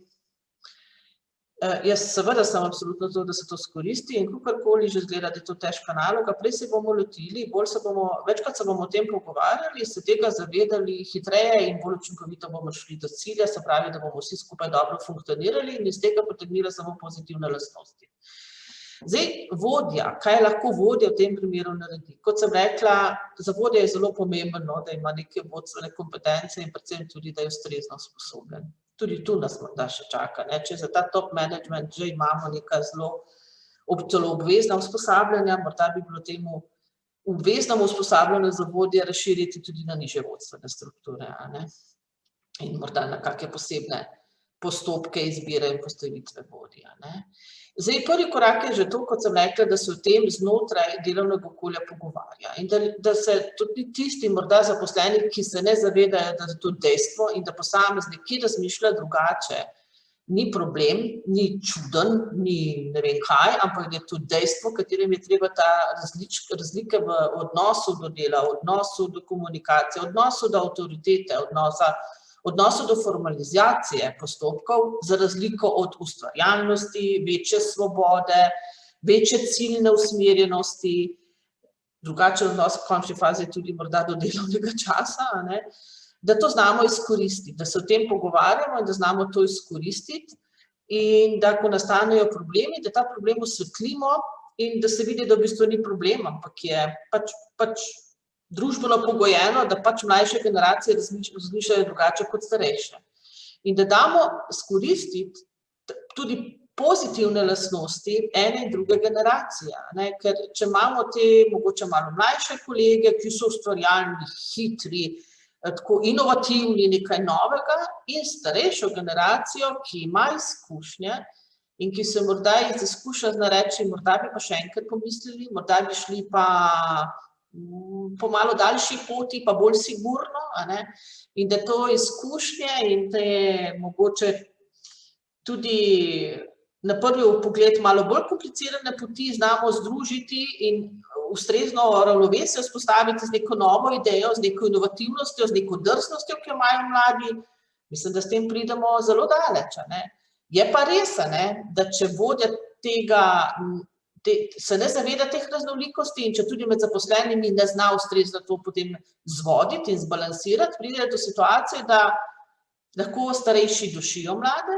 Jaz seveda sem absolutno za to, da se to izkoristi in kakorkoli že izgleda, da je to težka naloga, prej se bomo lotili, večkrat se bomo o tem pogovarjali, se tega zavedali, hitreje in bolj učinkovito bomo šli do cilja, se pravi, da bomo vsi skupaj dobro funkcionirali in iz tega potegnili samo pozitivne lastnosti. Zdaj, vodja, kaj lahko vodja v tem primeru naredi? Kot sem rekla, za vodja je zelo pomembno, da ima neke vodstvene kompetence in predvsem tudi, da je ustrezno usposobljen. Tudi tu nas morda še čaka. Če za ta top management že imamo neka zelo obvezna usposabljanja, morda bi bilo temu obveznemu usposabljanju za vodje razširiti tudi na nižje vodstvene strukture. In morda na kakšne posebne postopke izbire in postavitve vodja. Zdaj, prvi korak je že to, kot sem rekla, da se o tem znotraj delovnega okolja pogovarja in da se tudi tisti morda zaposleni, ki se ne zavedajo, da je to dejstvo in da posameznik, ki razmišlja drugače, ni problem, ni čuden, ni ne vem kaj, ampak je to dejstvo, katerem je treba ta razlike v odnosu do dela, odnosu do komunikacije, odnosu do avtoritete, odnosu do formalizacije postopkov, za razliko od ustvarjalnosti, večje svobode, večje ciljne usmerjenosti, drugačen odnos v končni fazi tudi morda do delovnega časa, da to znamo izkoristiti, da se o tem pogovarjamo in da znamo to izkoristiti in da, ko nastanejo problemi, da ta problem osvetlimo in da se vidi, da v bistvu ni problem, ampak je pač družbeno pogojeno, da pač mlajše generacije razmišljajo drugače kot starejše. In da damo izkoristiti tudi pozitivne lastnosti ene in druge generacije. Ker če imamo te mogoče malo mlajše kolege, ki so ustvarjalni, hitri, tako inovativni, nekaj novega, in starejšo generacijo, ki ima izkušnje in ki se morda iz izkušnja zna reči, morda bi pa še enkrat pomislili, morda bi šli pa po malo daljši poti, pa bolj sigurno, in da to izkušnje in te mogoče tudi na prvi pogled malo bolj komplicirane poti znamo združiti in ustrezno ravnovesje vzpostaviti z neko novo idejo, z neko inovativnostjo, z neko drsnostjo, ki jo imajo mladi, mislim, da s tem pridemo zelo daleč. Je pa res, da če vodja tega se ne zaveda teh raznolikosti in če tudi med zaposlenimi ne zna ustrezno to potem zvoditi in zbalansirati, pride do situacije, da lahko starejši dušijo mlade,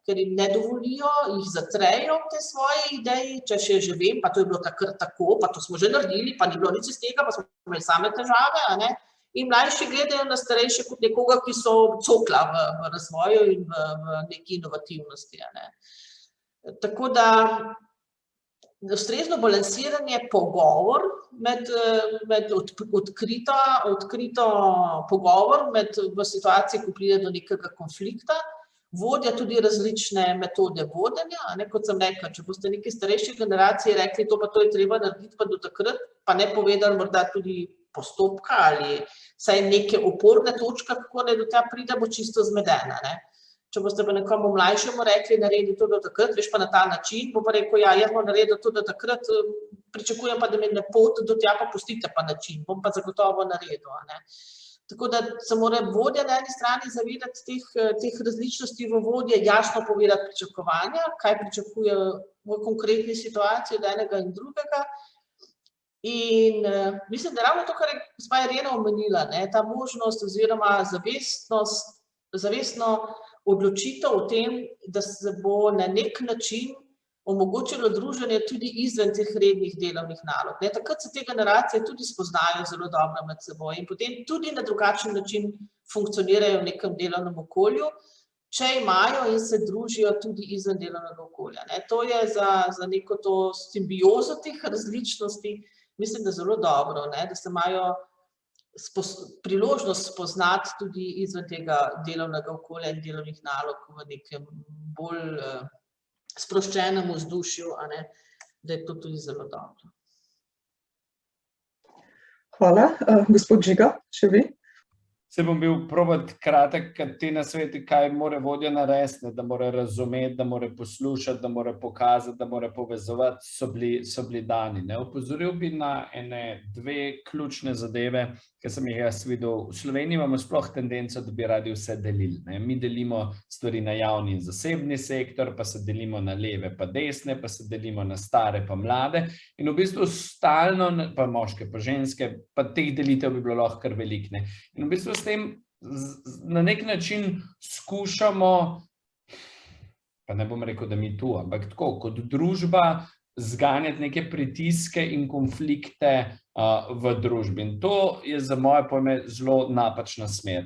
ker jim ne dovolijo, jih zatrejo v te svoje ideji, če še že vem, pa to je bilo takrat tako, pa to smo že naredili, pa ni bilo nič iz tega, pa smo imeli same težave, in mlajši gledajo na starejše kot nekoga, ki so cokla v razvoju in v neki inovativnosti. Tako da ustrezno balansiranje, pogovor odkrito pogovor v situaciji, ko pride do nekega konflikta, vodja tudi različne metode vodenja, kot sem rekla, če boste neki starejši generaciji rekli, to je treba narediti pa do takrat, pa ne povedali morda tudi postopka ali vsaj neke oporne točke, kako naj do tega pride, bo čisto zmedena. Če boste pa nekomu mlajšemu rekli, naredi to do takrat, veš pa na ta način, bo pa rekel, ja, jaz bom naredil to do takrat, pričakujem pa, da me ne pot do tja, pa pustite pa način, bom pa zagotovo naredil. Tako da se mora vodja na eni strani zavedati teh različnosti v vodje, jasno povedati pričakovanja, kaj pričakuje v konkretni situaciji od enega in drugega. In mislim, da ravno to, kar je gospa Irena omenila, ta možnost oziroma zavestno odločitev o tem, da se bo na nek način omogočilo druženje tudi izven teh rednih delovnih nalog. Takrat se te generacije tudi spoznajo zelo dobro med seboj in potem tudi na drugačen način funkcionirajo v nekem delovnem okolju, če imajo in se družijo tudi izven delovnega okolja. To je za neko to simbiozo teh različnosti, mislim, da zelo dobro, da se imajo priložnost spoznati tudi izven tega delovnega okolja in delovnih nalog v nekem bolj sproščenem vzdušju, da je to tudi zelo dobro. Hvala. Gospod Žiga, še vi? Se bom bil probati kratek, ker te nasveti, kaj mora vodja narediti, da mora razumeti, da mora poslušati, da mora pokazati, da mora povezovati, so bili dani. Opozoril bi na dve ključne zadeve, ki sem jih jaz videl. V Sloveniji imamo sploh tendenco, da bi radi vse delili. Mi delimo stvari na javni in zasebni sektor, pa se delimo na leve pa desne, pa se delimo na stare pa mlade. In v bistvu stalno, pa moške pa ženske, pa teh delitev bi bilo lahko kar veliko. In v bistvu s tem na nek način skušamo, pa ne bom rekel, da mi tu, ampak tako, kot družba zganjati neke pritiske in konflikte v družbi. In to je za moje pojme zelo napačna smer,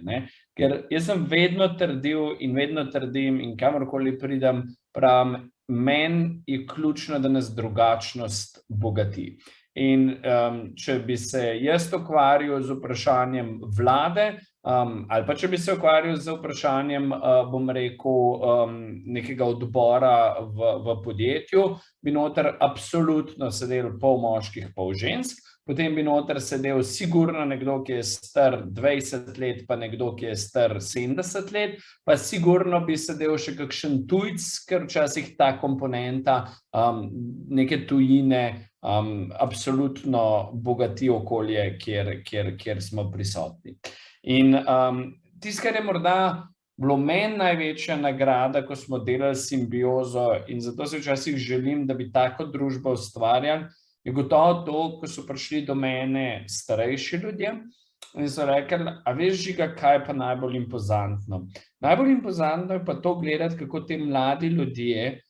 ker jaz sem vedno trdil in vedno trdim in kamorkoli pridem, pravim, meni je ključno, da nas drugačnost bogati. In če bi se jaz ukvarjal z vprašanjem vlade, ali pa če bi se ukvarjal z vprašanjem, bom rekel, nekega odbora v podjetju, bi noter absolutno sedel pol moških, pol žensk, potem bi noter sedel sigurno nekdo, ki je star 20 let, pa nekdo, ki je star 70 let, pa sigurno bi sedel še kakšen tujc, ker včasih ta komponenta neke tujine absolutno bogati okolje, kjer smo prisotni. In tisto, kar je morda bilo meni največja nagrada, ko smo delali simbiozo, in zato se včasih želim, da bi tako družbo ustvarjali, je gotovo to, ko so prišli do mene starejši ljudje in so rekli, a veš, Žiga, kaj je pa najbolj impozantno? Najbolj impozantno je pa to gledati, kako te mladi ljudje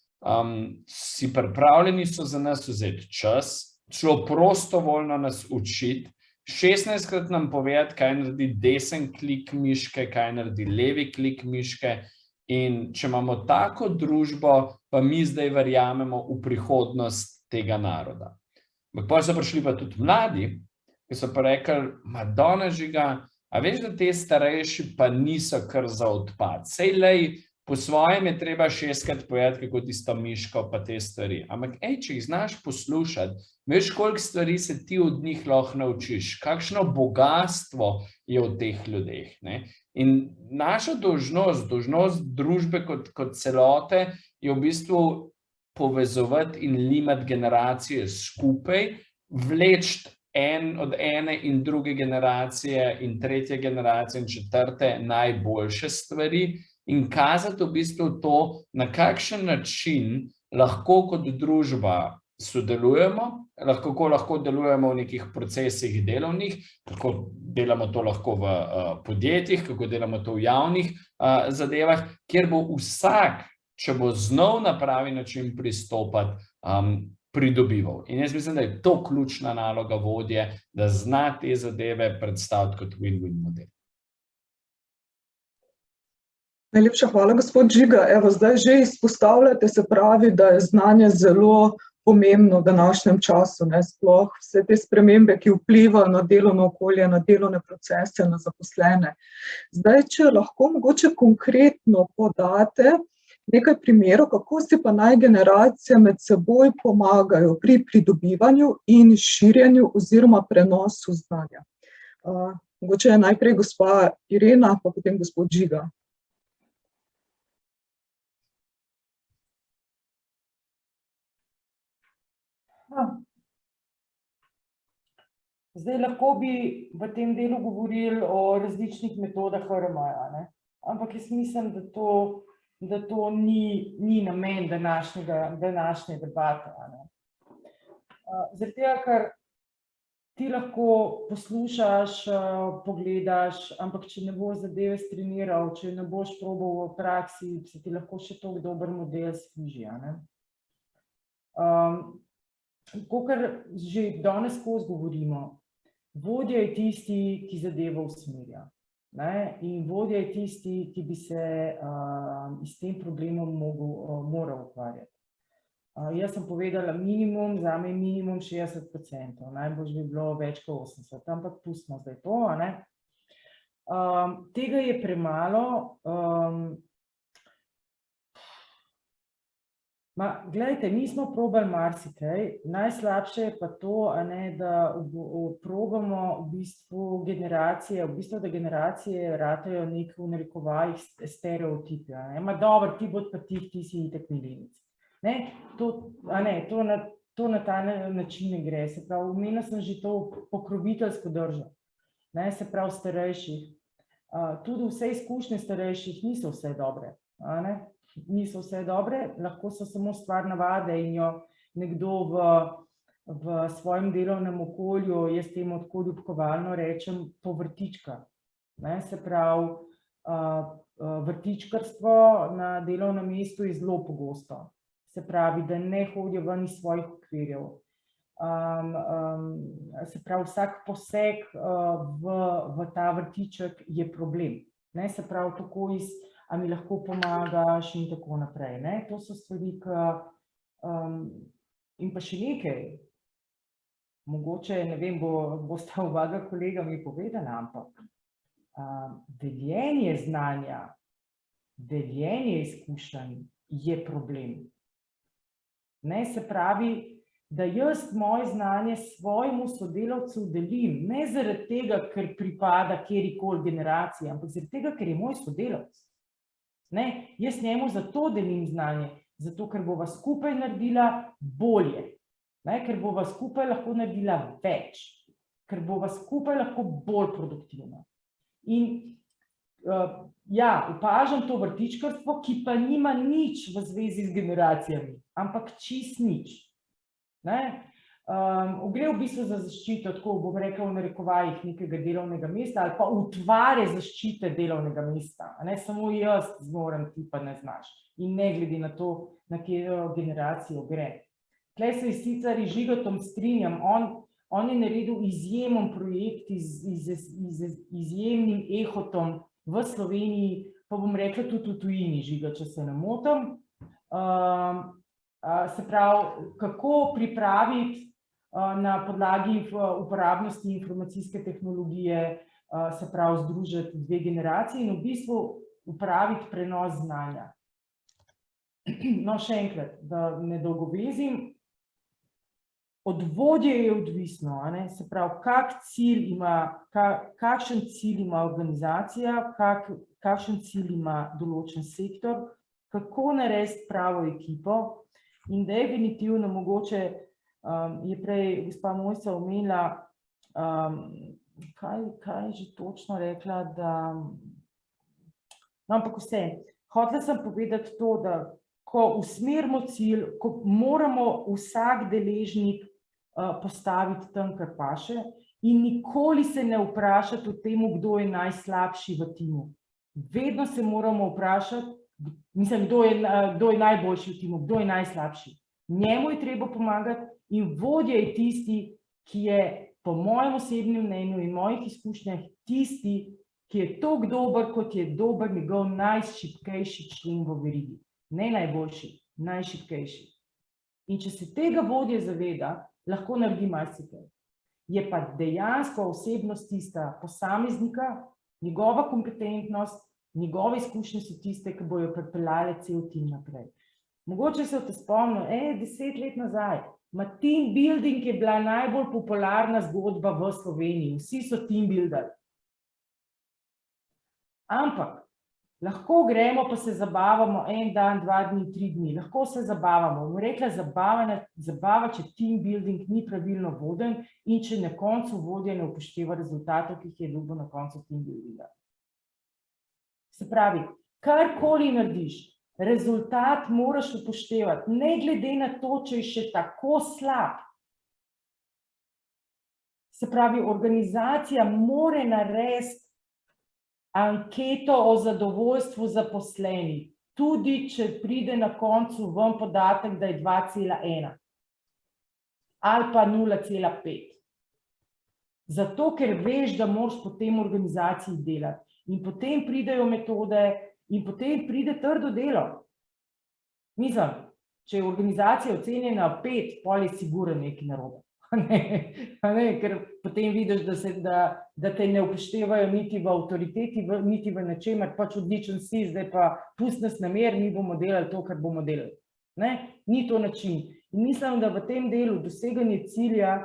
si pripravljeni so za nas vzeti čas, šlo prostovoljno nas učiti, 16krat nam povedati, kaj naredi desen klik miške, kaj naredi levi klik miške, in če imamo tako družbo, pa mi zdaj verjamemo v prihodnost tega naroda. Potem so prišli pa tudi mladi, ki so pa rekli, Madonna, Žiga, a veš, da te starejši pa niso kar za odpad. Sej lej, po svojem je treba 6krat povedati, kako tisto miško pa te stvari. Ampak, če jih znaš poslušati, veš, koliko stvari se ti od njih lahko naučiš, kakšno bogastvo je v teh ljudeh. In naša dolžnost družbe kot celote je v bistvu povezovati in limati generacije skupaj vleči od ene in druge generacije in tretje generacije in četrte najboljše stvari in kazati v bistvu to, na kakšen način lahko kot družba sodelujemo, kako lahko delujemo v nekih procesih delovnih, kako delamo to lahko v podjetjih, kako delamo to v javnih zadevah, kjer bo vsak, če bo znov na pravi način pristopati, pridobival. In jaz mislim, da je to ključna naloga vodje, da zna te zadeve predstaviti kot win-win model. Najlepša hvala, gospod Žiga. Evo, zdaj že izpostavljate, se pravi, da je znanje zelo pomembno v današnjem času, ne, sploh vse te spremembe, ki vplivajo na delovno okolje, na delovne procese, na zaposlene. Zdaj, če lahko mogoče konkretno podate nekaj primerov, kako si pa naj generacije med seboj pomagajo pri pridobivanju in širjenju oziroma prenosu znanja. Mogoče je najprej gospa Irena, pa potem gospod Žiga. Zdaj lahko bi v tem delu govorili o različnih metodah HRM-ja, ne? Ampak jaz mislim, da to ni namen današnje debate. Zaradi tega, ker ti lahko poslušaš, pogledaš, ampak če ne boš zadeve streniral, če ne boš probal v praksi, se ti lahko še toliko dober model skriži. Kakor že danes skozi govorimo, vodja je tisti, ki zadevo usmerja. In vodja je tisti, ki bi se s tem problemom moral ukvarjati. Jaz sem povedala minimum, zame je minimum 60%, najbolj bi bilo več kot 80%, ampak pustimo zdaj to. Tega je premalo. Glejte, mi smo probali marsikaj, najslabše je pa to, da probamo v bistvu da generacije ratajo nek v narekovajih stereotipi. Dobro, ti bod pa ti si itak milenijec. To na ta način ne gre. Se pravi, omenila sem že to pokroviteljsko držo. Se pravi, starejših. Tudi vse izkušnje starejših niso vse dobre. Niso vse dobre, lahko so samo stvar navade in jo nekdo v svojem delovnem okolju, jaz temu tako ljubkovalno rečem, povrtička. Se pravi, vrtičkarstvo na delovnem mestu je zelo pogosto. Se pravi, da ne hodijo ven iz svojih okvirjev. Se pravi, vsak poseg v ta vrtiček je problem. Se pravi, tako a mi lahko pomagaš in tako naprej. To so stvari, in pa še nekaj, mogoče, ne vem, bosta oba kolega mi povedala, ampak deljenje znanja, deljenje izkušenj je problem. Se pravi, da jaz moje znanje svojemu sodelavcu delim, ne zaradi tega, ker pripada kjerikoli generaciji, ampak zaradi tega, ker je moj sodelavc. Jaz njemu zato delim znanje, zato ker bova skupaj naredila bolje, ker bova skupaj lahko naredila več, ker bova skupaj lahko bolj produktivna. In opažam to vrtičkarstvo, ki pa nima nič v zvezi z generacijami, ampak čist nič. Gre v bistvu za zaščito, tako bom rekla v narekovajih, nekega delovnega mesta ali pa utvare zaščite delovnega mesta. Samo jaz zmorem, ti pa ne znaš. In ne glede na to, na katero generacijo gre. Tukaj se sicer z Žigotom strinjam, on je naredil izjemen projekt z izjemnim ehotom v Sloveniji, pa bom rekla tudi v tujini, Žiga, če se ne motim. Se pravi, kako pripraviti na podlagi uporabnosti informacijske tehnologije, se pravi, združiti dve generaciji in v bistvu upraviti prenos znanja. No, še enkrat, da ne dolgovezim, od vodje je odvisno, se pravi, kakšen cilj ima organizacija, kakšen cilj ima določen sektor, kako narediti pravo ekipo in definitivno mogoče Je prej gospa Mojca omenila, kaj je že točno rekla, da... No, ampak vse, hotela sem povedati to, da ko usmerimo cilj, ko moramo vsak deležnik postaviti tam, kar paše, in nikoli se ne vprašati o tem, kdo je najslabši v timu. Vedno se moramo vprašati, mislim, kdo je najboljši v timu, kdo je najslabši. Njemu je treba pomagati in vodja je tisti, ki je po mojem osebnem mnenju in mojih izkušnjah tisti, ki je toliko dober, kot je dober njegov najšibkejši člen v verigi. Ne najboljši, najšibkejši. In če se tega vodje zaveda, lahko naredi marsikaj. Je pa dejansko osebnost tista posameznika, njegova kompetentnost, njegove izkušnje so tiste, ki bojo pripeljale cel tim naprej. Mogoče se te spomnim, 10 let nazaj, team building je bila najbolj popularna zgodba v Sloveniji, vsi so team buildali. Ampak lahko gremo pa se zabavamo en dan, 2 dni, 3 dni, lahko se zabavamo. Bom rekla, zabava, če team building ni pravilno voden in če na koncu vodja ne upošteva rezultatov, ki jih je dobil na koncu team buildinga. Se pravi, karkoli narediš, rezultat moraš upoštevati, ne glede na to, če je še tako slab. Se pravi, organizacija mora narediti anketo o zadovoljstvu zaposlenih, tudi če pride na koncu ven podatek, da je 2,1 ali pa 0,5. Zato, ker veš, da moraš po tem organizaciji delati. In potem pridejo metode in potem pride trdo delo. Mislim, če je organizacija ocenjena 5, pol je sigurno nekaj narobe. Ker potem vidiš, da te ne upoštevajo niti v avtoriteti, niti v nečemer, pač odličen si, zdaj pa pusti nas na miru, mi bomo delali to, kar bomo delali. Ni to način. In mislim, da v tem delu doseganje cilja,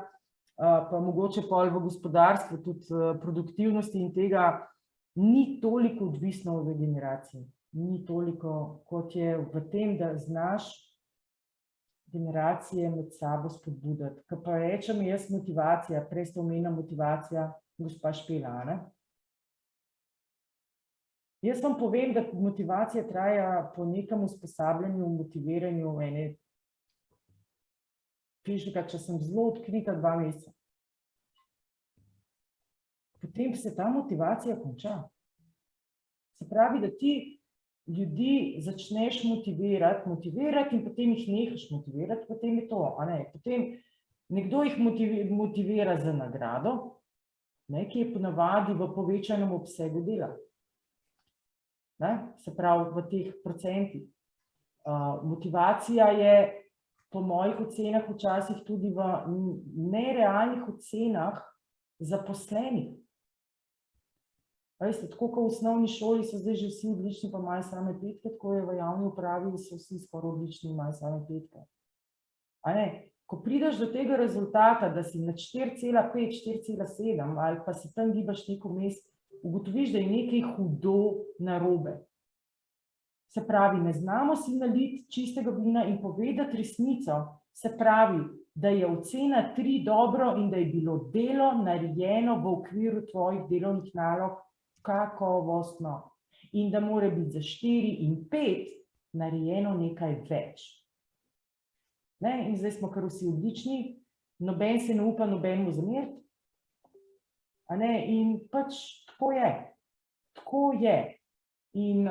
pa mogoče pol v gospodarstvu, tudi produktivnosti in tega, ni toliko odvisno od generacije. Ni toliko, kot je v tem, da znaš generacije med sabo spodbudati. Ko pa rečem jaz motivacija, prej ste omenila motivacija, gospa Špela, ne? Jaz vam povem, da motivacija traja po nekem usposabljanju, motiviranju če sem zelo odkrita 2 meseca. Potem se ta motivacija konča. Se pravi, da ti ljudi začneš motivirati in potem jih nehaš motivirati, potem je to. Potem nekdo jih motivira za nagrado, ki je ponavadi v povečanem obsegu dela. Se pravi, v teh procentih. Motivacija je po mojih ocenah včasih tudi v nerealnih ocenah zaposlenih. Veste, tako kot v osnovni šoli so zdaj že vsi odlični, pa imajo same 5, tako je v javni upravi, so vsi skoraj odlični, imajo same 5. Ko prideš do tega rezultata, da si na 4,5, 4,7 ali pa si tam gibaš neko mest, ugotoviš, da je nekaj hudo narobe. Se pravi, ne znamo si naliti čistega vina in povedati resnico. Se pravi, da je ocena 3 dobro in da je bilo delo narejeno v okviru tvojih delovnih nalog kakovostno. In da mora biti za 4 in 5 narejeno nekaj več. In zdaj smo kar vsi odlični, noben se ne upa nobenemu zameriti. In pač tako je. Tako je. In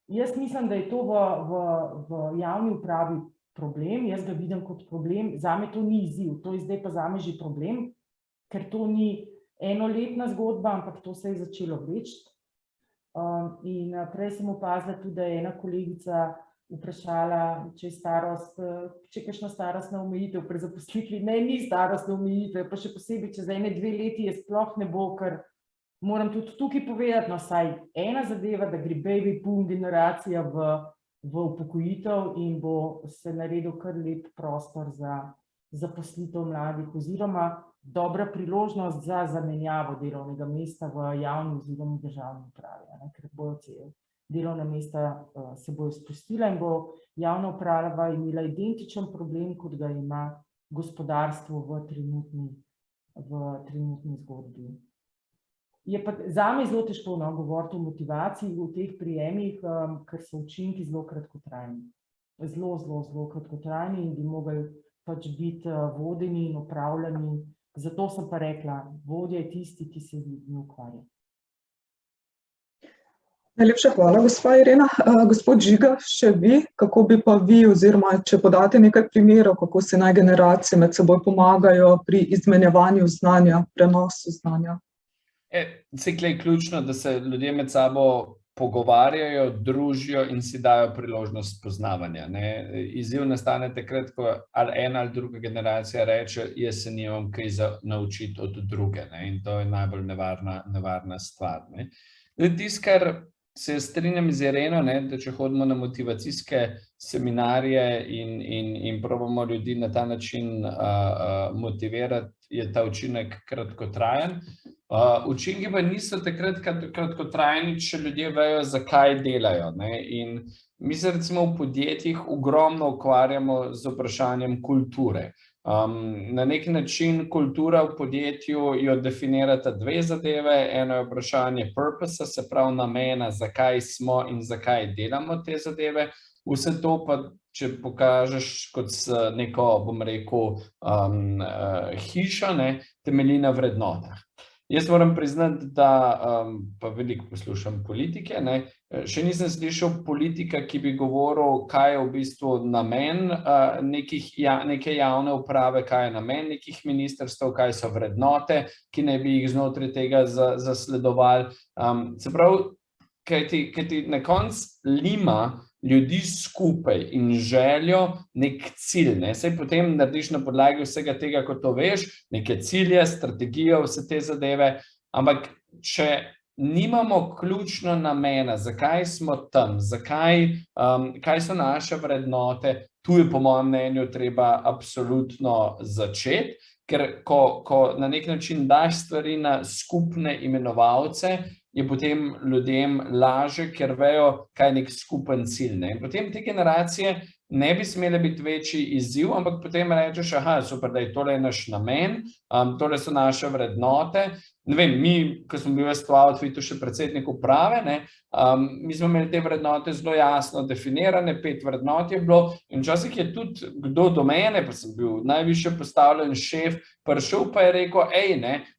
jaz mislim, da je to v javni upravi problem, jaz ga vidim kot problem, zame to ni izziv, to je zdaj pa zame že problem, ker to ni enoletna zgodba, ampak to se je začelo vleči. In prej sem opazila tudi, da je ena kolegica vprašala, če je starost, če je kakšna starostna omejitev pri zaposlitvi. Ne, ni starostna omejitev, pa še posebej čez 1-2 leti je sploh ne bo, ker moram tudi tukaj povedati, no vsaj ena zadeva, da gre baby boom generacija v upokojitev in bo se naredil kar lep prostor za zaposlitev mladih oziroma dobra priložnost za zamenjavo delovnega mesta v javni oziroma državni upravi, ker bojo delovna mesta se bojo spustila in bo javna uprava imela identičen problem, kot ga ima gospodarstvu v trenutni zgodbi. Je pa zame zelo težko govoriti o motivaciji v teh prijemih, ker so učinki zelo kratkotrajni. Zelo kratkotrajni in bi mogli pač biti vodeni in upravljani. Zato sem pa rekla, vodja je tisti, ki se z ljudmi ukvarja. Najlepša hvala, gospa Irena. Gospod Žiga, še vi, kako bi pa vi, oziroma če podate nekaj primerov, kako se naj generacije med seboj pomagajo pri izmenjevanju znanja, prenosu znanja? Cikle je ključno, da se ljudje med sabo pogovarjajo, družijo in si dajo priložnost poznavanja. Izziv nastane takrat, ko ali ena ali druga generacija reče, jaz se nimam kaj za naučiti od druge. In to je najbolj nevarna stvar. Tisto, kar se strinjam z Ireno, da če hodimo na motivacijske seminarje in probamo ljudi na ta način motivirati, je ta učinek kratkotrajen. Učinki pa niso takrat kratkotrajni, če ljudje vejo, zakaj delajo. In mi se recimo v podjetjih ogromno ukvarjamo z vprašanjem kulture. Na nek način kultura v podjetju jo definirata dve zadeve. Eno je vprašanje purpose, se pravi namena, zakaj smo in zakaj delamo te zadeve. Vse to pa, če pokažeš kot neko, bom rekel, hišo, temelji na vrednotah. Jaz moram priznati, da pa veliko poslušam politike, še nisem slišal politika, ki bi govoril, kaj je v bistvu namen neke javne uprave, kaj je namen nekih ministrstev, kaj so vrednote, ki ne bi jih znotraj tega zasledovali. Se pravi, kajti na koncu lima ljudi skupaj in željo nek cilj. Saj potem narediš na podlagi vsega tega, ko to veš, neke cilje, strategijo, vse te zadeve, ampak če nimamo ključno namena, zakaj smo tam, kaj so naše vrednote, tu je po mojem mnenju treba absolutno začeti, ker ko na nek način daš stvari na skupne imenovalce, je potem ljudem lažje, ker vejo, kaj je nek skupen cilj. In potem te generacije ne bi smele biti večji izziv, ampak potem rečeš, super, da je tole naš namen, tole so naše vrednote. Ne vem, mi, ko smo bili v Outfitu še predsednik uprave, mi smo imeli te vrednote zelo jasno definirane, 5 vrednot je bilo in včasih je tudi kdo do mene, pa sem bil najvišje postavljen šef, prišel pa je rekel,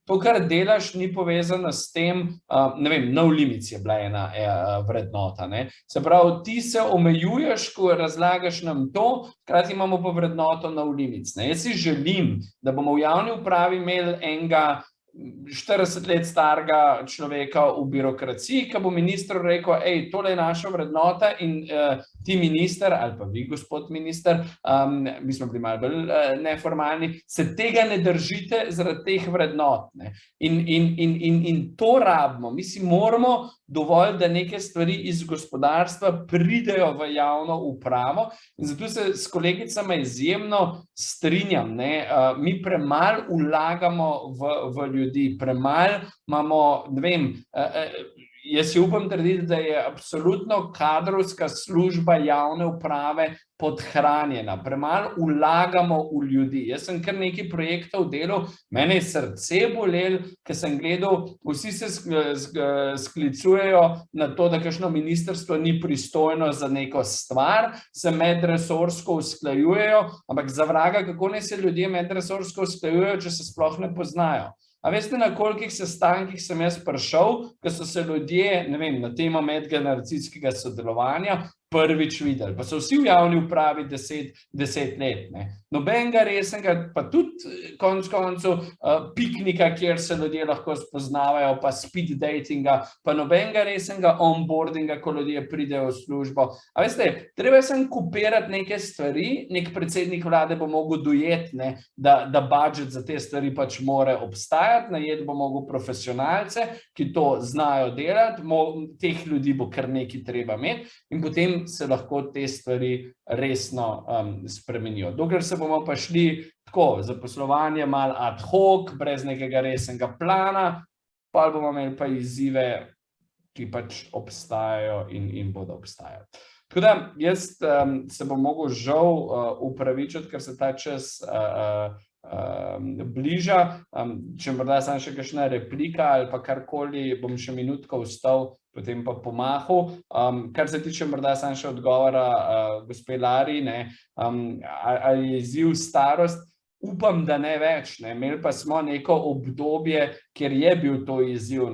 to, kar delaš, ni povezano s tem, ne vem, no limits je bila ena vrednota. Se pravi, ti se omejuješ, ko razlagaš nam to, hkrati imamo pa vrednoto no limits. Jaz si želim, da bomo v javni upravi imeli enega 40 let starega človeka v birokraciji, ki bo ministru rekel, tole je naša vrednota in ti minister, ali pa vi, gospod minister, mi smo bili malo bolj neformalni, se tega ne držite zaradi teh vrednot. In to rabimo. Mi si moramo dovolj, da neke stvari iz gospodarstva pridejo v javno upravo in zato se s kolegicama izjemno strinjam. Mi premalo vlagamo v ljudi, premalo imamo, ne vem, jaz si upam trditi, da je absolutno kadrovska služba javne uprave podhranjena. Premalo vlagamo v ljudi. Jaz sem kar nekaj projektov delal, mene je srce bolelo, ker sem gledal, vsi se sklicujejo na to, da kakšno ministrstvo ni pristojno za neko stvar, se medresorsko usklajujejo, ampak za vraga, kako naj se ljudje medresorsko usklajujejo, če se sploh ne poznajo. A veste, na kolikih sestankih sem jaz prišel, ko so se ljudje, ne vem, na temo medgeneracijskega sodelovanja prvič videli. Pa so vsi v javni upravi 10 let. Nobenega resnega, pa tudi konec koncev piknika, kjer se ljudje lahko spoznavajo, pa speed datinga, pa nobenega resnega onboardinga, ko ljudje pridejo v službo. A veste, treba sem kopirati neke stvari, nek predsednik vlade bo mogel dojeti, da budžet za te stvari pač more obstajati, najeti bo mogel profesionalce, ki to znajo delati, teh ljudi bo kar nekaj treba imeti in potem se lahko te stvari resno spremenijo. Dokler se bomo pa šli tako, zaposlovanje malo ad hoc, brez nekega resnega plana, pa bomo imeli pa izzive, ki pač obstajajo in bodo obstajali. Tako da jaz se bom mogel žal upravičiti, ker se ta čas bliža. Če morda samo še kakšna replika ali pa karkoli, bom še minutko vstal, potem pa pomahal. Kar se tiče morda samo še odgovora gospe Lari, ali je izziv starost, upam, da ne več. Imeli pa smo neko obdobje, kjer je bil to izziv.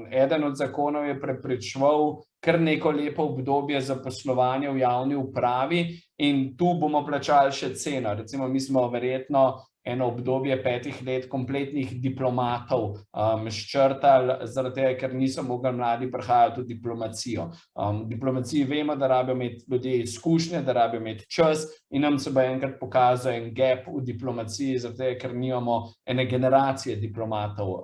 Eden od zakonov je preprečeval kar neko lepo obdobje zaposlovanja v javni upravi in tu bomo plačali še ceno. Recimo, mi smo verjetno eno obdobje 5 let kompletnih diplomatov ščrtali, zaradi tega, ker niso mogli mladi prihajati v diplomacijo. V diplomaciji vemo, da rabijo imeti ljudje izkušnje, da rabijo imeti čas in nam se bo enkrat pokazal en gap v diplomaciji, zaradi tega, ker nimamo ene generacije diplomatov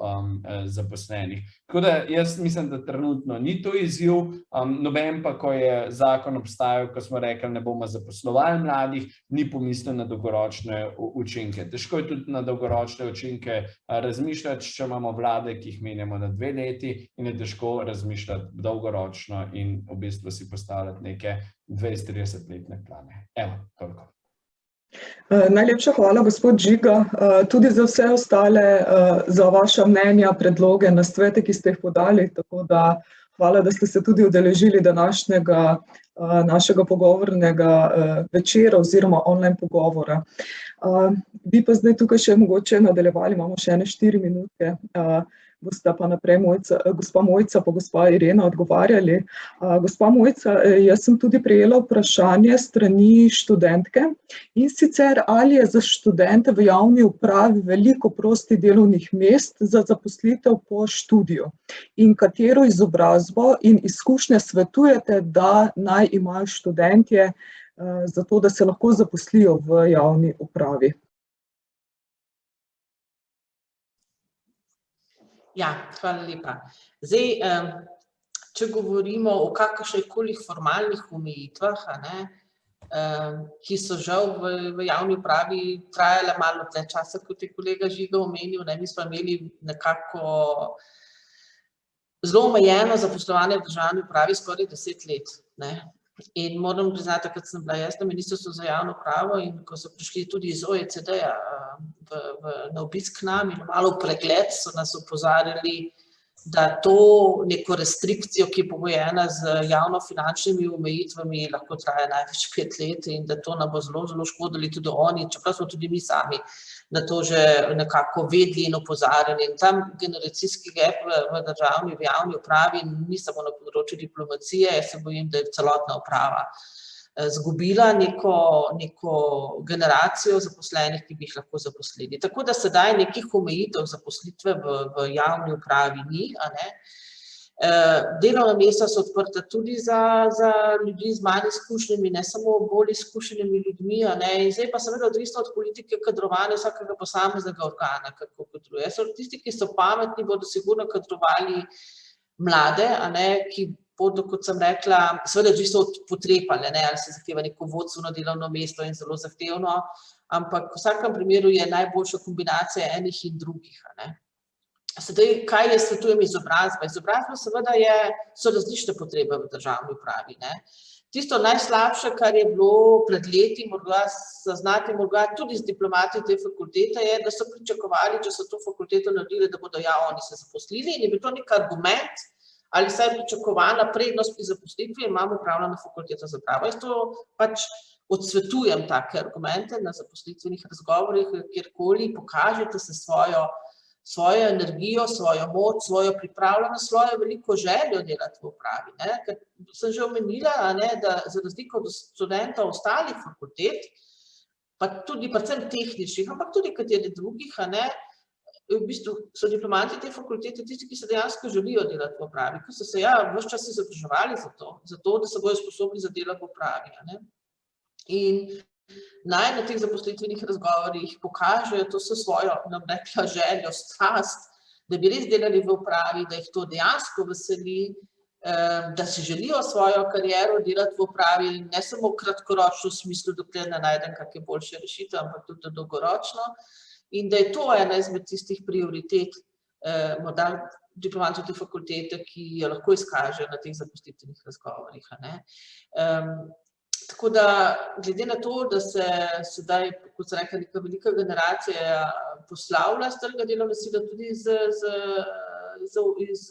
zaposlenih. Tako da jaz mislim, da trenutno ni to izziv, noben pa, ko je zakon obstajal, ko smo rekli, ne bomo zaposlovali mladih, ni pomislil na dolgoročne učinke. Težko je tudi na dolgoročne učinke razmišljati, če imamo vlade, ki jih menjamo na 2 leti in je težko razmišljati dolgoročno in v bistvu si postavljati neke 20-30-letne plane. Evo, toliko. Najlepša hvala, gospod Žiga, tudi za vse ostale, za vaša mnenja, predloge, nasvete, ki ste jih podali, tako da hvala, da ste se tudi udeležili današnjega našega pogovornega večera oziroma online pogovora. Bi pa zdaj tukaj še mogoče nadaljevali, imamo še ene 4 minute, bosta pa naprej gospa Mojca pa gospa Irena odgovarjali. Gospa Mojca, jaz sem tudi prejela vprašanje strani študentke in sicer, ali je za študente v javni upravi veliko prostih delovnih mest za zaposlitev po študiju in katero izobrazbo in izkušnje svetujete, da naj imajo študentje zato, da se lahko zaposlijo v javni upravi. Ja, hvala lepa. Zdaj, če govorimo o kakršnihkoli formalnih omejitvah, ki so žal v javni upravi trajale malo dlje časa, kot je kolega Žiga omenil, mi smo imeli nekako zelo omejeno zaposlovanje v državni upravi skoraj 10 let. In moram priznati, takrat sem bila jaz na Ministrstvu za javno upravo in ko so prišli tudi iz OECD-ja na obisk k nam in malo pregled, so nas opozarjali, da to neko restrikcijo, ki je pogojena z javnofinančnimi omejitvami, lahko traja največ 5 let in da to nam bo zelo, zelo škodili tudi oni, čeprav smo tudi mi sami na to že nekako vedeli in opozarjali. In tam generacijski gap v javni upravi ni samo na področju diplomacije, jaz se bojim, da je celotna uprava zgubila neko generacijo zaposlenih, ki bi jih lahko zaposlili. Tako da sedaj nekih omejitev zaposlitve v javni upravi ni. Delovna mesta so odprta tudi za ljudi z manj izkušnjami, ne samo bolj izkušenimi ljudmi. In zdaj pa seveda odvisno od politike kadrovanja vsakega posameznega organa, kako kadruje. Tisti, ki so pametni, bodo sigurno kadrovali mlade, ki bodo, kot sem rekla, seveda odvisno od potreb, ali se zahteva neko vodstveno delovno mesto in zelo zahtevno, ampak v vsakem primeru je najboljša kombinacija enih in drugih. Sedaj, kaj je svetujem izobrazba? Izobrazba seveda so različne potrebe v državni upravi. Tisto najslabše, kar je bilo pred leti, morda zaznati, morda tudi z diplomati te fakultete, je, da so pričakovali, če so to fakulteto naredili, da bodo oni se zaposlili in je bil to nek argument, ali saj pričakovana prednost pri zaposlitvi, imamo upravljeno fakulteto za pravo. Jaz to pač odsvetujem take argumente na zaposlitvenih razgovorih, kjerkoli pokažete se svojo energijo, svojo moč, svojo pripravljenost, svojo veliko željo delati v upravi. Ker sem že omenila, da za razliko od študentov ostalih fakultet, pa tudi predvsem tehničnih, ampak tudi katerih drugih, v bistvu so diplomati te fakultete tisti, ki se dejansko želijo delati v upravi, ki so se ves čas izobraževali za to, da se bojo sposobni za delo v upravi. In naj na teh zaposlitvenih razgovorih pokažejo to svojo, nam rekla, željo, strast, da bi res delali v upravi, da jih to dejansko veseli, da si želijo svojo kariero delati v upravi, ne samo kratkoročno v smislu, dokler ne najdem kakšne boljše rešitve, ampak tudi dolgoročno. In da je to ena izmed tistih prioritet morda diplomantov te fakultete, ki jo lahko izkažejo na teh zaposlitvenih razgovorih. Tako da, glede na to, da se sedaj, kot se rekla, neka velika generacija poslavlja s trga delovne sile tudi iz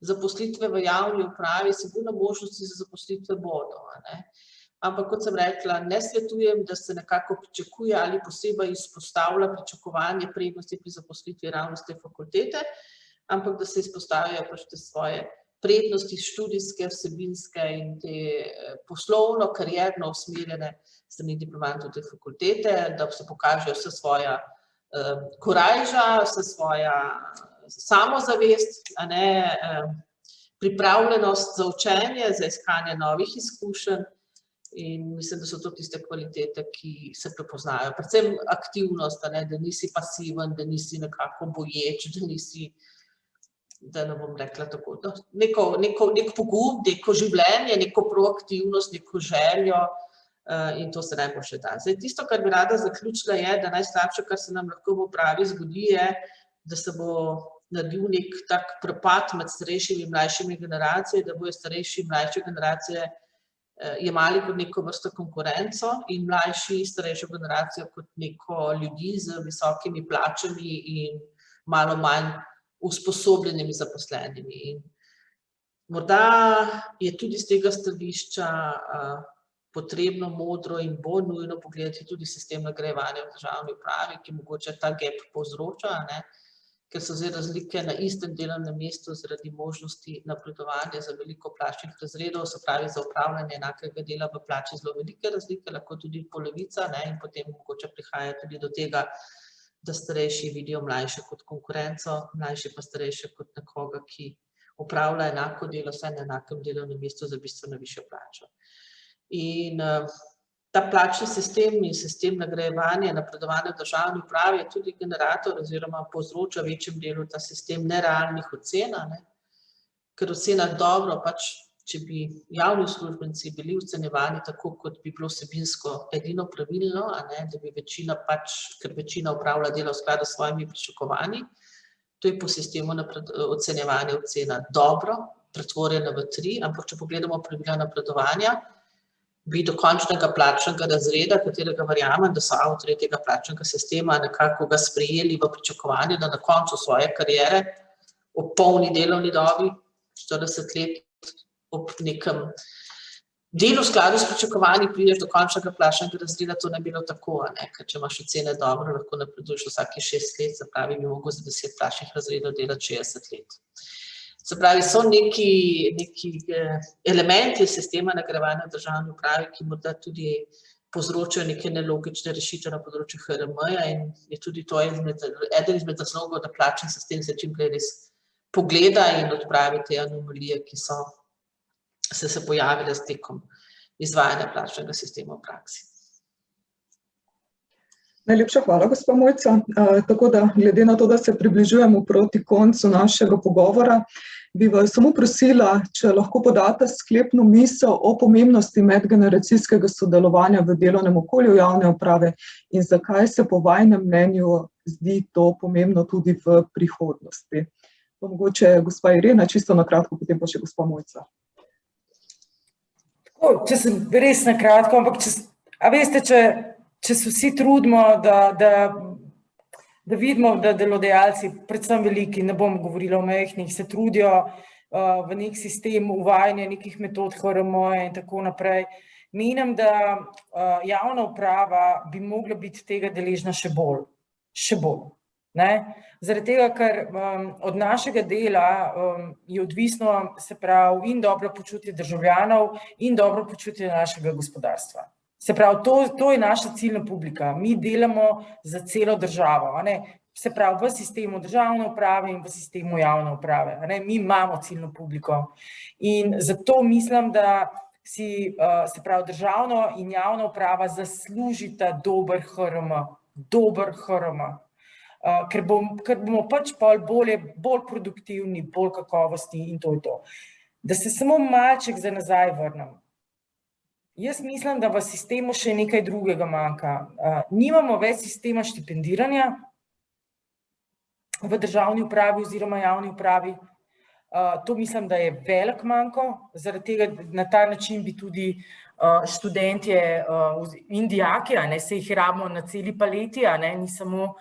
zaposlitve v javni upravi, sigurno možnosti za zaposlitve bodo. Ampak, kot sem rekla, ne svetujem, da se nekako pričakuje ali posebej izpostavlja pričakovanje prednosti pri zaposlitvi ravno z te fakultete, ampak da se izpostavijo pač te svoje prednosti študijske, vsebinske in te poslovno, karierno usmerjene strani diplomantov te fakultete, da se pokažejo vse svoja korajža, vse svoja samozavest, pripravljenost za učenje, za iskanje novih izkušenj. In mislim, da so to tiste kvalitete, ki se prepoznajo. Predvsem aktivnost, da nisi pasiven, da nisi nekako boječ, da nisi, da ne bom rekla tako, nek pogum, neko življenje, neko proaktivnost, neko željo in to se najboljše da. Zdaj, tisto, kar bi rada zaključila je, da najslabše, kar se nam lahko v upravi zgodi, je, da se bo naredil nek tak prepad med starejšimi in mlajšimi generacijami, da bojo starejši in mlajše generacije jemali kot neko vrsto konkurenco in mlajši starejšo generacijo kot neko ljudi z visokimi plačami in malo manj usposobljenimi zaposlenimi. In morda je tudi z tega stališča potrebno modro in bolj nujno pogledati tudi sistem nagrajevanja v državni upravi, ki mogoče ta gap povzroča, ker so zdaj razlike na istem delovnem mestu zaradi možnosti napredovanja za veliko plačnih razredov, se pravi za upravljanje enakega dela v plači zelo velike razlike, lahko tudi polovica, in potem mogoče prihaja tudi do tega, da starejši vidijo mlajše kot konkurenco, mlajši pa starejše kot nekoga, ki upravlja enako delo, vsaj na enakem delovnem mestu za bistveno višjo plačo. In ta plačni sistem in sistem nagrajevanja in napredovanja v državni upravi je tudi generator oziroma povzroča v večjem delu ta sistem nerealnih ocen, ker ocena dobro, pač, če bi javni uslužbenci bili ocenjevani tako, kot bi bilo vsebinsko edino pravilno, da bi večina pač, ker večina upravlja delo v skladu s svojimi pričakovanji, to je po sistemu ocenjevanja ocena dobro, pretvorjena v 3, ampak če pogledamo pravila napredovanja, bi do končnega plačnega razreda, katerega verjamem, da so avtorji tega plačnega sistema nekako ga sprejeli v pričakovanju, da na koncu svoje kariere ob polni delovni dobi, 40 let, ob nekem delu v skladu s pričakovanji prideš do končnega plačnega razreda, to ne bi bilo tako, ker če imaš ocene dobro, lahko napreduješ vsake 6 let, se pravi, bi mogel za 10 plačnih razredov delati 60 let. Se pravi, so neki elementi sistema nagrajevanja v državni upravi, ki morda tudi povzročajo neke nelogične rešitve na področju HRM-ja in je tudi to eden izmed razlogov, da plačni sistem se čim prej res pogleda in odpravi te anomalije, ki so se pojavile s tekom izvajanja plačnega sistema v praksi. Najlepša hvala, gospa Mojca. Tako da, glede na to, da se približujemo proti koncu našega pogovora, bi vas samo prosila, če lahko podate sklepno misel o pomembnosti medgeneracijskega sodelovanja v delovnem okolju javne uprave in zakaj se po vajinem mnenju zdi to pomembno tudi v prihodnosti. Mogoče gospa Irena, čisto na kratko, potem pa še gospa Mojca. Če sem res na kratko, ampak veste, če se vsi trudimo, da vidimo, da delodajalci, predvsem veliki, ne bom govorila o majhnih, se trudijo v nek sistem uvajanja nekih metod HRM-ja in tako naprej. Menim, da javna uprava bi mogla biti tega deležna še bolj. Zaradi tega, ker od našega dela je odvisno, se pravi, in dobro počutje državljanov in dobro počutje našega gospodarstva. Se pravi, to je naša ciljna publika. Mi delamo za celo državo, se pravi, v sistemu državne uprave in v sistemu javne uprave. Mi imamo ciljno publiko in zato mislim, da si, se pravi, državno in javna uprava zaslužita dober HRM, ker bomo pač bolj produktivni, bolj kakovostni in to je to. Da se samo malček za nazaj vrnem. Jaz mislim, da v sistemu še nekaj drugega manjka. Nimamo več sistema štipendiranja, v državni upravi oziroma javni upravi. To mislim, da je velik manko, zaradi tega na ta način bi tudi študentje in dijaki, se jih rabimo na celi paleti, ni samo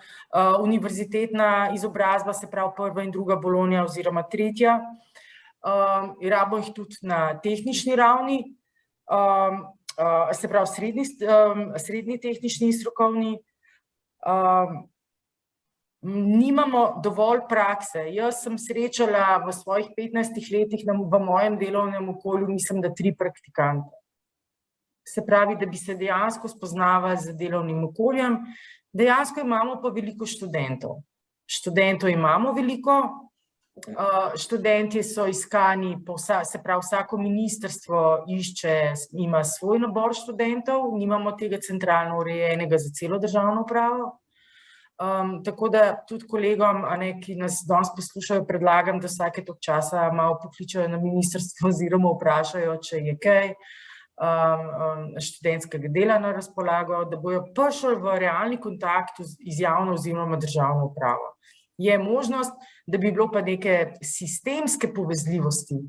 univerzitetna izobrazba, se pravi prva in druga Bolonja oziroma tretja. Rabimo jih tudi na tehnični ravni, se pravi srednji tehnični in strokovni. Nimamo dovolj prakse. Jaz sem srečala v svojih 15 letih v mojem delovnem okolju, mislim, da 3 praktikante. Se pravi, da bi se dejansko spoznavali z delovnim okoljem. Dejansko imamo pa veliko študentov. Študentov imamo veliko, študenti so iskani, se pravi, vsako ministrstvo ima svoj nabor študentov, nimamo tega centralno urejenega za celo državno upravo. Tako da tudi kolegom, ki nas danes poslušajo, predlagam, da vsake toliko časa malo pokličajo na ministrstvo oziroma vprašajo, če je kaj študentskega dela na razpolago, da bojo prišli v realni kontakt z javno oziroma državno upravo. Je možnost, da bi bilo pa neke sistemske povezljivosti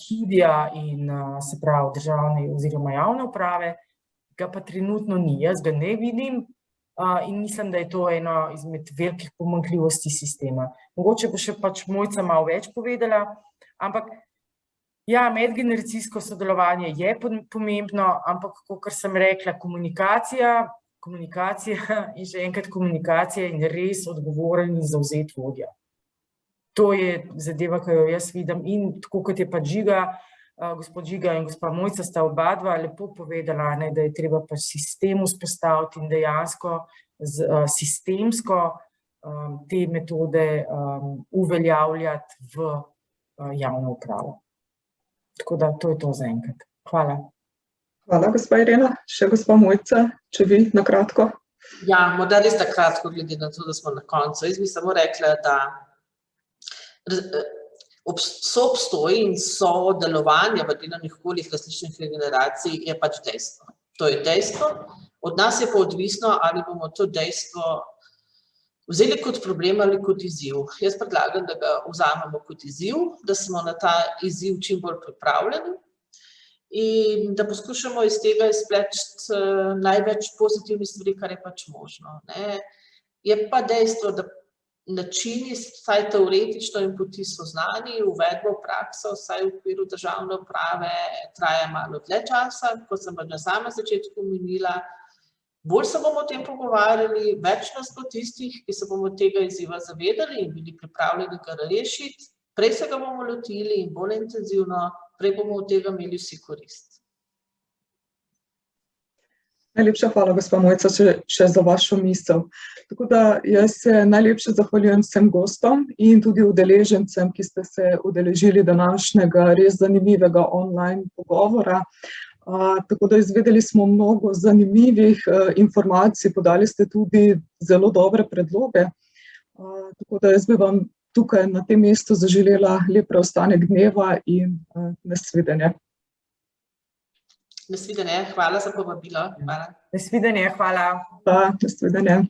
HIDIA in se pravi državne oziroma javne uprave, ga pa trenutno ni. Jaz ga ne vidim. In mislim, da je to eno izmed velikih pomanjkljivosti sistema. Mogoče bo še pač Mojca malo več povedala, ampak ja, medgeneracijsko sodelovanje je pomembno, ampak kakor sem rekla, komunikacija in še enkrat komunikacija in res odgovoren in zavzet vodja. To je zadeva, ki jo jaz vidim in tako kot je pa gospod Žiga in gospa Mojca sta oba dva lepo povedala, da je treba pač sistem vzpostaviti in dejansko sistemsko te metode uveljavljati v javno upravo. Tako da to je to zaenkrat. Hvala. Hvala, gospa Irena. Še gospa Mojca, če vi na kratko. Ja, morda res na kratko, glede na to, da smo na koncu. Jaz bi samo rekla, da soobstoj in sodelovanje v delovnih okoljih različnih generacij je pač dejstvo. To je dejstvo. Od nas je pa odvisno, ali bomo to dejstvo vzeli kot problem ali kot izziv. Jaz predlagam, da ga vzamemo kot izziv, da smo na ta izziv čim bolj pripravljeni in da poskušamo iz tega izvleči največ pozitivnih stvari, kar je pač možno. Je pa dejstvo, da načini, vsaj teoretično in poti so znani, uvedbo v prakso, vsaj v okviru državne uprave, traja malo dlje časa, kot sem na samem začetku omenila. Bolj se bomo o tem pogovarjali, več nas bo tistih, ki se bomo tega izziva zavedali in bili pripravljeni ga rešiti, prej se ga bomo lotili in bolj intenzivno, prej bomo od tega imeli vsi korist. Najlepša hvala, gospa Mojca, še za vašo misel. Tako da jaz se najlepše zahvaljujem vsem gostom in tudi udeležencem, ki ste se udeležili današnjega res zanimivega online pogovora. Tako da izvedeli smo mnogo zanimivih informacij, podali ste tudi zelo dobre predloge. Tako da jaz bi vam tukaj na tem mestu zaželela lep preostanek dneva in nasvidenje. Nasvidenje, hvala za povabilo. Nasvidenje, hvala. Nasvidenje.